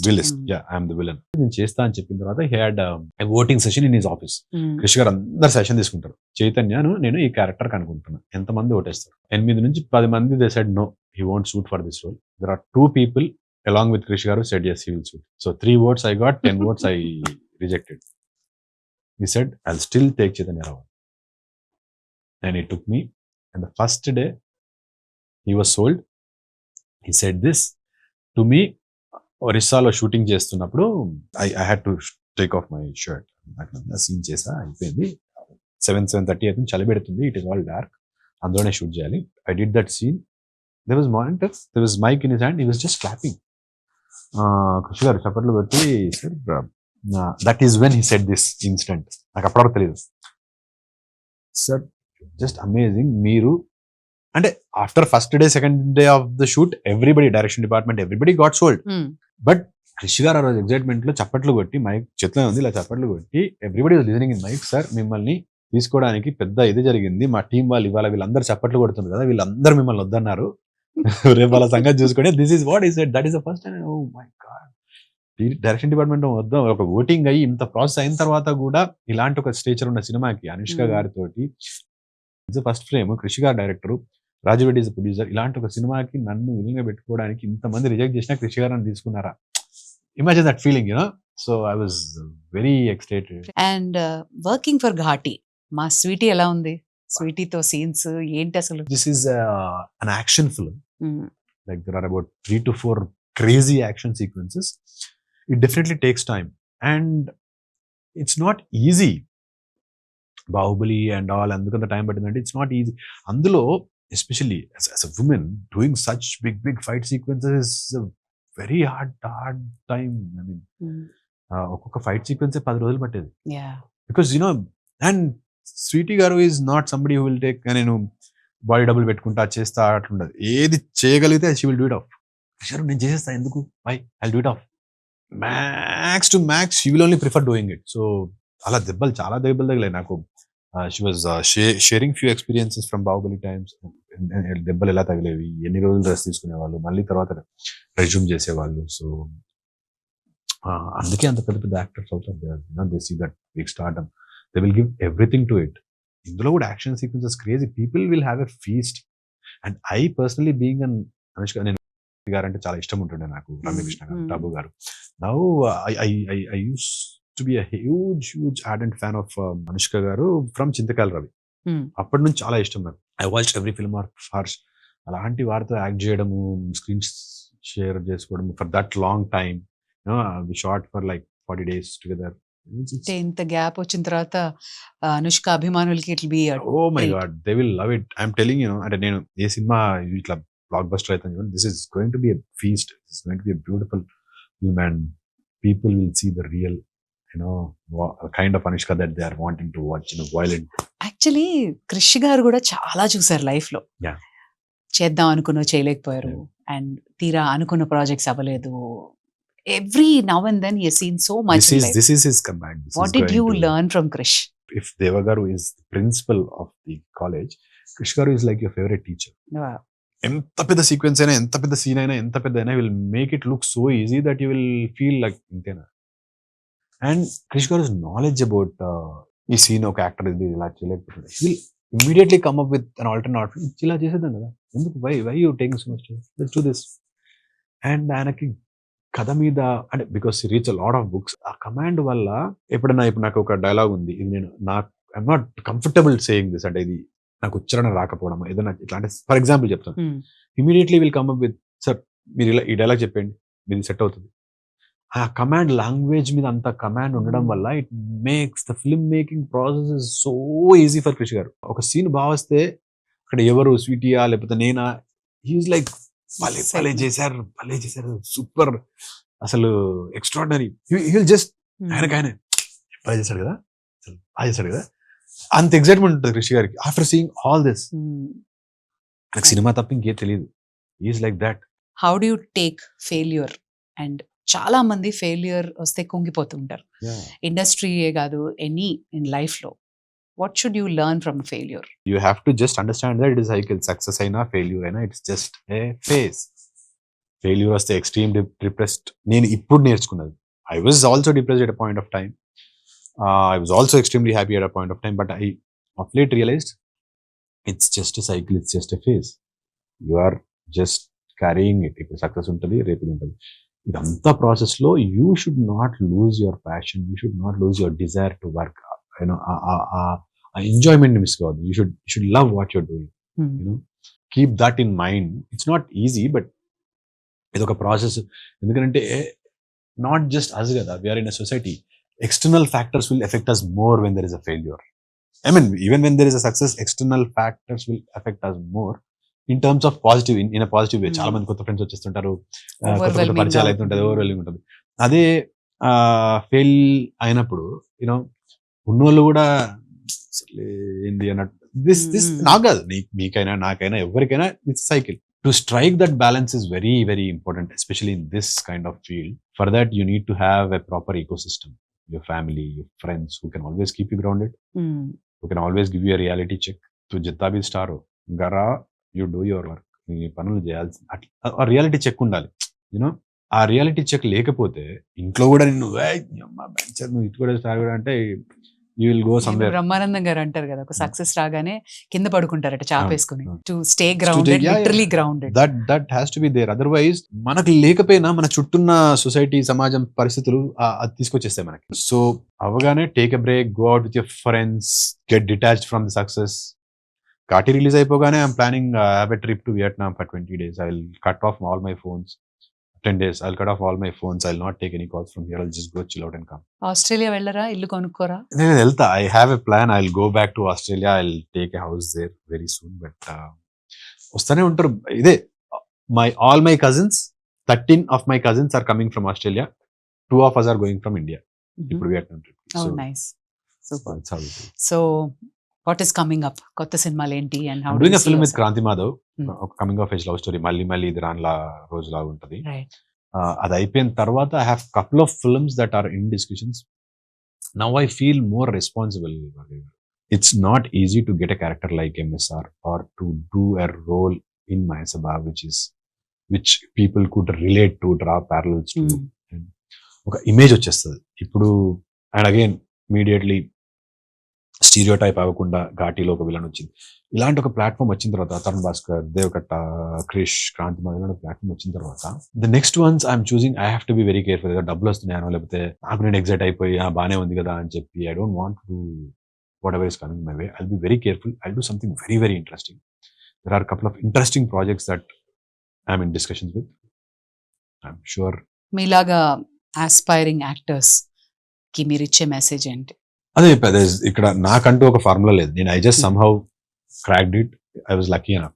Speaker 3: villain.
Speaker 2: I'm the villain. నేను చేస్తా అని చెప్పిన తర్వాత he had a voting session in his office. Krish garu అందరు సెషన్ తీసుకుంటారు. చైతన్యను నేను ఈ క్యారెక్టర్ అనుకుంటున్నా, ఎంతమంది ఓటేస్తారు? 8 నుంచి 10 మంది they said no, he won't suit for this role. There are 2 people along with Krish garu said yes, he will suit. So 3 votes I got, 10 votes I rejected. He said I'll still take Chaitanya Rao, and he took me. And the first day he was sold. He said this to me. Orissa shooting చేస్తున్నప్పుడు I had to take off my shirt. నాకు సీన్ చేసా, అయిపోయింది. 7:30 అవుతుంది, చలి పెడుతుంది, ఇట్ ఇస్ ఆల్ డార్క్, అందులోనే షూట్ చేయాలి. I did that scene. There was monitor, there was mic in his hand, he was just clapping. కృషి గారు చప్పట్లు పెట్టి sir, that is when he said this incident. నాకు అప్పటివరకు తెలియదు. Sir just amazing. మీరు అంటే after first day, second day of the shoot, everybody, direction department, everybody got sold. But కృషి గారు ఆ రోజు ఎగ్జైట్మెంట్ లో చప్పట్లు కొట్టి, మైక్ చేతిలో ఉంది, ఇలా చప్పట్లు కొట్టి, everybody was listening in mic. Sir మిమ్మల్ని తీసుకోవడానికి పెద్ద ఇది జరిగింది, మా టీం వాళ్ళు ఇవాళ వీళ్ళందరూ చప్పట్లు కొడుతున్నారు కదా, వీళ్ళందరూ మిమ్మల్ని వద్దన్నారు, రేపు వాళ్ళ సంగతి చూసుకొని, this is what he said. That is the first time. Oh my god, direction department వద్ద ఒక ఓటింగ్ అయ్యి ఇంత ప్రాసెస్ అయిన తర్వాత కూడా ఇలాంటి ఒక స్టేచర్ ఉన్న సినిమాకి అనుష్క గారితోటి ఫస్ట్ ఫ్రేమ్, కృషి గారు director, Raju Reddy is producer, ఇలాంటి ఒక సినిమాకి నన్ను విలన్గా పెట్టుకోవడానికి ఇంతమంది రిజెక్ట్ చేసినా కృషి గారు నన్ను తీసుకున్నారా? Imagine that feeling, you know. So I was very excited.
Speaker 3: And working for Ghaati, మా స్వీటీ ఎలా ఉంది? స్వీటీతో సీన్స్ ఏంటి అసలు?
Speaker 2: This is an action film. Like there are about 3 to 4 crazy action sequences. It definitely takes time and it's not easy. Bahubali and all, అందుకంత టైం పట్టిందంటే it's not easy. అందులో especially as a woman doing such big fight sequences is a very hard time. I mean, ఒక్కొక్క ఫైట్ సీక్వెన్స్ 10 రోజులు పట్టేది. Because you know, and Sweety garu is not somebody who will take, నేను బాడీ డబుల్ పెట్టుకుంటా చేస్తా అట్లుండదు. ఏది చేయగలిగితే she will do it off. Sure నేను చేసేస్తా, ఎందుకు, I do it off. Max to max she will only prefer doing it. So అలా చాలా దెబ్బలు తగిలాయి నాకు. She was sharing few experiences from Baahubali times. దెబ్బలు ఎలా తగిలేవి, ఎన్ని రోజులు డ్రెస్ తీసుకునేవాళ్ళు, మళ్ళీ తర్వాత రెజ్యూమ్ చేసేవాళ్ళు. సో అందుకే అంత పెద్ద యాక్టర్స్ అవుతారు. They see that big stardom. They will give everything to it. ఇందులో కూడా action sequences crazy. People will have a feast. And I personally being an Anushka, నేను గారు అంటే చాలా ఇష్టం ఉంటుండే నాకు, Ramyakrishna garu, Tabu garu. Now I use to be a huge ardent fan of Anushka garu from Chintakayala Ravi. అప్పటి నుంచి చాలా ఇష్టం నాకు. I watch every film of her. అలాంటి వారితో యాక్ట్ చేయడము, స్క్రీన్ షేర్ చేసుకోవడం for that long time. We shot for like 40 days together.
Speaker 3: అంటే ఇంత గ్యాప్ వచ్చిన తర్వాత అనుష్క అభిమానులకి it be
Speaker 2: oh my god, they will love it. I'm telling you. అంటే నేను ఏ సినిమా ఇట్లా బ్లాక్ బస్టర్ అవుతుంది, this is going to be a feast, this is going to be a beautiful film and people will see the real kind of Anushka that they are wanting to watch, violent.
Speaker 3: Actually Krish garu కూడా చాలా చూసారు లైఫ్ లో.
Speaker 2: Yeah.
Speaker 3: చేద్దాం అనుకున్న చేయలేకపోయారు, అండ్ తీరా అనుకున్న ప్రాజెక్ట్స్ అవ్వలేదు. Every now and then you seen so much.
Speaker 2: This is his comeback.
Speaker 3: What did you learn from Krish?
Speaker 2: If Deva Garu is the principal of the college, Krish Garu is like your favorite teacher. ఎంత పెద్ద సీక్వెన్స్ అయినా, ఎంత పెద్ద సీన్ అయినా, ఎంత పెద్ద అయినా will make it look so easy that you will feel like ఇంతేనా. And Krish garu knowledge about ఈ సీన్ ఒక యాక్టర్ ఇది ఇలా చేయలేకపోతుంది, he will immediately come up with an alternate, ఇలా చేసేద్దాం కదా, ఎందుకు why you taking so much, let's do this. And ఆయనకి కథ మీద అంటే because reach a lot of books, ఆ కమాండ్ వల్ల ఎప్పుడైనా ఇప్పుడు నాకు ఒక డైలాగ్ ఉంది, ఇది నేను నాకు I'm not comfortable saying this, అంటే ఇది నాకు ఉచ్చారణ రాకపోవడం ఏదైనా ఇట్లా, అంటే ఫర్ ఎగ్జాంపుల్ చెప్తాను, immediately will come up with sir మీరు ఇలా ఈ డైలాగ్ చెప్పండి, మీరు సెట్ అవుతుంది. ఆ కమాండ్ లాంగ్వేజ్ మీద అంత కమాండ్ ఉండడం వల్ల it makes the film making process is so easy for Krish garu. ఒక సీన్ బాగా వస్తే అక్కడ ఎవరు స్వీటియా లేకపోతే నేనా, హీఈస్ లైక్ భలే చేశారు సూపర్, అసలు ఎక్స్ట్రాడినరీ, హీల్ జస్ట్ ఆయనకాయన బాగా చేశాడు కదా, బాగా చేశాడు కదా, అంత ఎక్సైట్మెంట్ ఉంటుంది క్రిష్ గారికి ఆఫ్టర్ సీయింగ్ ఆల్ దిస్. నాకు సినిమా తప్ప ఇంకే తెలియదు, is like that.
Speaker 3: How do you take failure? And చాలా మంది ఫెయిల్యూర్ వస్తే కుంగిపోతుంటారు, ఇండస్ట్రీయే కాదు ఎనీ ఇన్ లైఫ్ లో. What should you learn from failure?
Speaker 2: You have to just understand that it is cycle, success అయినా ఫెయిల్యూర్ అయినా it's just a phase. Failure వస్తే ఎక్స్ట్రీమ్ డిప్రెస్డ్, నేను ఇప్పుడు నేర్చుకున్నది. I was also depressed at a point of time, I was also extremely happy at a point of time, but I of late realized it's just a cycle, it's just a phase. You are just carrying it. If success untadi, repu untadi. Idantha process lo you should not lose your passion, you should not lose your desire to work. You know, enjoyment miss kavadu. You should love what you're doing. You know, keep that in mind. It's not easy, but idoka process. Endukante not just us kada, we are in a society. External factors will affect us more when there is a failure. I mean, even when there is a success, external factors will affect us more in terms of positive, in a positive way. చాలా మంది కొత్త ఫ్రెండ్స్ వచ్చేస్తుంటారు, కొత్త పరిచయాలు అవుతుంటది, ఓవర్వెల్మింగ్ ఉంటుంది. అదే ఫెయిల్ అయినప్పుడు యూనో ఉన్నోళ్ళు కూడా ఏంది అన్నట్టు, దిస్ నాకు కాదు, మీకైనా నాకైనా ఎవరికైనా it's cycle. To strike that balance is very, very important, especially in this kind of field. For that, you need to have a proper ecosystem. Your family, your friends who can always keep you grounded, who can always give you a reality check. To jitta bhi star ho, gara, you do your work. Nee panulu cheyalsi, a reality check undali. You know, ఆ రియాలిటీ చెక్ లేకపోతే ఇంట్లో కూడా నిన్ను నువ్వు ఇటు కూడా స్టార్ కూడా అంటే you will go somewhere.
Speaker 3: Brahmanandam garu అంటారు కదా, ఒక సక్సెస్ రాగానే కింద పడుకుంటారట చాపేసుకుని, to stay grounded, literally grounded.
Speaker 2: That has to be there. Otherwise మనకు లేకపోయినా మన చుట్టూన్న సొసైటీ, సమాజం, పరిస్థితులు అది తీసుకొచ్చేస్తాయి మనకి. సో అవగానే take a break, go out with your friends, get detached from the success. Kati release అయిపోగానే I'm planning have a trip to Vietnam for 20 days. I will cut off all my phones. 10 days I'll cut off all my phones. I'll not take any calls from here. I'll just go chill out and come.
Speaker 3: Australia వెళ్ళరా, ఇల్లు కొనుక్కోరా?
Speaker 2: నేను వెళ్తా. I have a plan. I'll go back to Australia. I'll take a house there very soon. But వస్తూనే ఉంటారు. ఇదే all my cousins, 13 of my cousins are coming from Australia. 2 of us are going from India. ఇప్పుడు Vietnam trip.
Speaker 3: Oh nice. Super.
Speaker 2: That's how it is.
Speaker 3: So what is coming up? కొత్త సినిమాలు ఏంటి? And how
Speaker 2: I'm doing a film with Kranti Madhav, ఒక coming of age love story. మళ్ళీ ఇది రాన్లా రోజులాగా ఉంటుంది. అది అయిపోయిన తర్వాత I have couple of films that are in discussions. Now I feel more responsible. It's not easy to get a character like MSR or to do a role in Mayasabha which people could relate to, draw parallels to. ఒక ఇమేజ్ వచ్చేస్తుంది ఇప్పుడు. And again immediately stereo type అవ్వకుండా ఘాటీలో ఒక విలన్ వచ్చింది. ఇలాంటి ఒక ప్లాట్ఫామ్ వచ్చిన తర్వాత తరుణ్ భాస్కర్, దేవకట్ట, క్రిష్, క్రాంతి మొదలైన ప్లాట్ఫామ్ వచ్చిన తర్వాత the next once I'm choosing I have to B very careful. డబ్బులు వస్తున్నాయో లేకపోతే నాకు నేను ఎగ్జైట్ అయిపోయి బాగానే ఉంది కదా అని చెప్పి I don't want to whatever is coming my way. I'll be very careful. I'll do something very very interesting. There are couple of interesting projects that I'm in discussions with. I'm sure.
Speaker 3: మీలాగా ఆస్పైరింగ్ యాక్టర్స్ కి మీరు ఇచ్చే మెసేజ్ ఏంటి?
Speaker 2: అదే ఇక్కడ నాకంటూ ఒక ఫార్ములా లేదు. నేను I just somehow cracked it. I was lucky enough.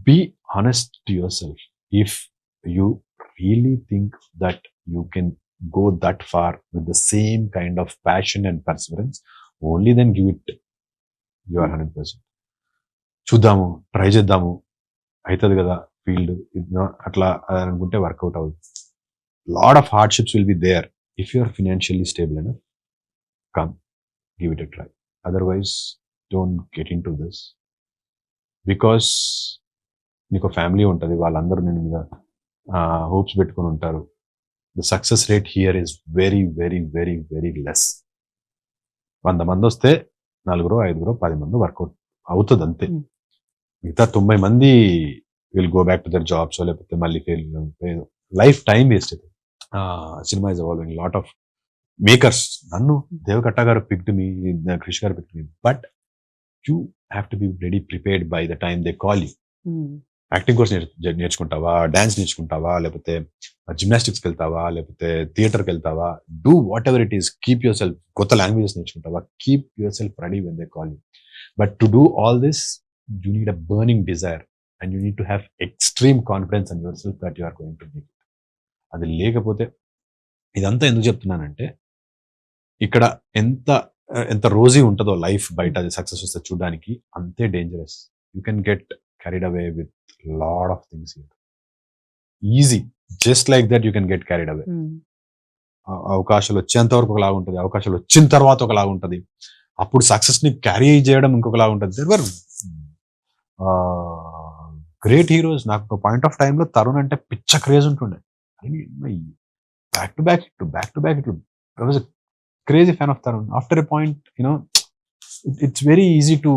Speaker 2: Be honest to yourself. If you really think that you can go that far with the same kind of passion and perseverance, only then give it your 100%. చూద్దాము, ట్రై చేద్దాము, అవుతుంది కదా ఫీల్డ్ అట్లా అనుకుంటే వర్కౌట్ అవుతుంది. Lot of hardships will be there. If you are financially stable enough, come, give it a try. Otherwise, don't get into this. Because నీకు ఫ్యామిలీ ఉంటుంది, వాళ్ళందరూ నేను మీద హోప్స్ పెట్టుకుని ఉంటారు. The success rate here is very very very very less. 100 మంది వస్తే 4, 5, 10 మంది వర్కౌట్ అవుతుంది అంతే. మిగతా 90 మంది will go back to their jobs, లేకపోతే మళ్ళీ ఫెయిల్. లైఫ్ టైం వేస్ట్ అవుతుంది. Cinema is evolving. Lot of makers, నన్ను దేవకట్ట గారు పిక్డ్ మీ, క్రిష్ గారు picked me, but you have to be ready prepared by the time they call you. Acting course నేర్చుకుంటావా, డాన్స్ నేర్చుకుంటావా, లేకపోతే జిమ్నాస్టిక్స్కి వెళ్తావా, లేకపోతే థియేటర్కి వెళ్తావా, do whatever it is. Keep yourself. కొత్త లాంగ్వేజెస్ నేర్చుకుంటావా, keep yourself ready when they call you. But to do all this you need a burning desire and you need to have extreme confidence on yourself that you are going to make it. అది లేకపోతే, ఇదంతా ఎందుకు చెప్తున్నానంటే, ఇక్కడ ఎంత రోజీ ఉంటుందో లైఫ్ బయట, అది సక్సెస్ వస్తే చూడడానికి అంతే dangerous. You can get carried away with lot of things here. Easy, just like that you can get carried away. అవకాశాలు వచ్చేంత వరకు ఒకలాగా ఉంటుంది, అవకాశాలు వచ్చిన తర్వాత ఒకలాగా ఉంటుంది, అప్పుడు సక్సెస్ ని క్యారీ చేయడం ఇంకొకలాగా ఉంటుంది. There were great heroes. నాకు పాయింట్ ఆఫ్ టైంలో తరుణ్ అంటే పిచ్చ క్రేజ్ ఉంటుండే. Back to back it I was a crazy fan of Tarun. After a point, it's very easy to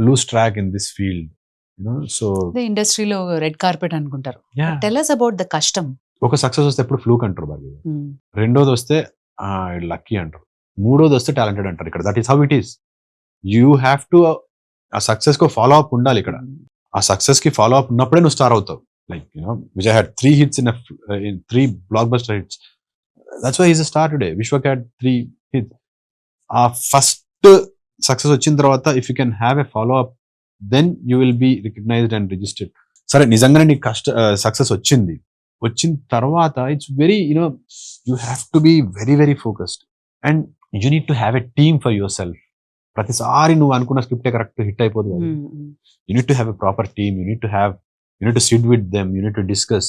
Speaker 2: lose track in this field, so
Speaker 3: the ఇండస్ట్రీలో రెడ్ కార్పెట్ అనుకుంటారు.
Speaker 2: yeah,
Speaker 3: tell us about the కష్టం.
Speaker 2: ఒక సక్సెస్ వస్తే ఎప్పుడు ఫ్లూక్ అంటారు బాగా, రెండోది వస్తే లక్కీ అంటారు, మూడోది వస్తే టాలెంటెడ్ అంటారు. ఇక్కడ that is how it is. You have to ఆ సక్సెస్ కు ఫాలో అప్ ఉండాలి. ఇక్కడ ఆ సక్సెస్ కి ఫాలో అప్ ఉన్నప్పుడే నువ్వు స్టార్ అవుతావు. Like Vijay had 3 hits in 3 blockbuster hits. That's why he's a star today. Vishwak had 3 hits. First success వచ్చిన తర్వాత, if you can have a follow up, then you will be recognized and registered. సరే, నిజంగానే నీకు సక్సెస్ వచ్చిన తర్వాత it's very you have to be very very focused and you need to have a team for yourself. ప్రతిసారి నువ్వు అనుకున్న స్క్రిప్టే కరెక్ట్ హిట్ అయిపోదు కదా. You need to have a proper team. You need to sit with them. You need to discuss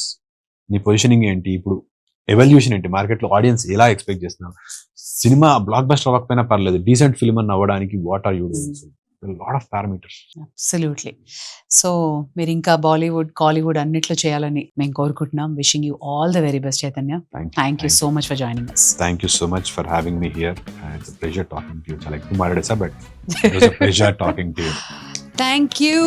Speaker 2: నీ పొజిషనింగ్ ఏంటి, ఇప్పుడు ఎవల్యూషన్ ఏంటి, మార్కెట్లో ఆడియన్స్ ఎలా ఎక్స్పెక్ట్ చేస్తున్నారు, సినిమా బ్లాక్ బస్టర్ అవ్వకపోయినా పర్లేదు, డీసెంట్ ఫిల్మ్ అని అవ్వడానికి what are you doing. Lot of parameters.
Speaker 3: Absolutely. So మీరు ఇంకా బాలీవుడ్, కాలీవుడ్ అన్నిట్లో చేయాలని మేము కోరుకుంటున్నాం. Wishing you all the very best Chaitanya. Thank you so much for joining us.
Speaker 2: Thank you so much for having me here. It's a pleasure talking to you. చాలా ఎక్కువ మాట్లాడేసా, but it was a pleasure talking to you.
Speaker 3: Thank you.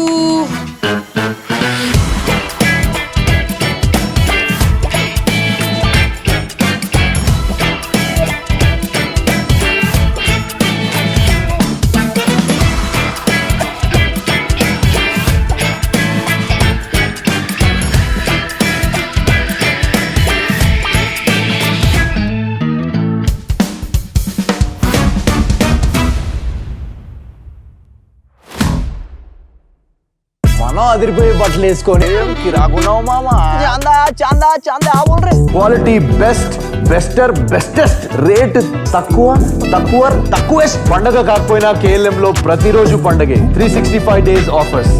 Speaker 1: మనం అదిరిపోయే బట్టలు వేసుకొని కిరాకున్నావు మామా. చాందా చాందా చాందా బోల్ రే. క్వాలిటీ బెస్ట్, బెస్టెస్ట్, రేట్ తక్కువ. పండగ కాకపోయినా KLM లో ప్రతిరోజు పండగే. 365 days ఆఫర్స్.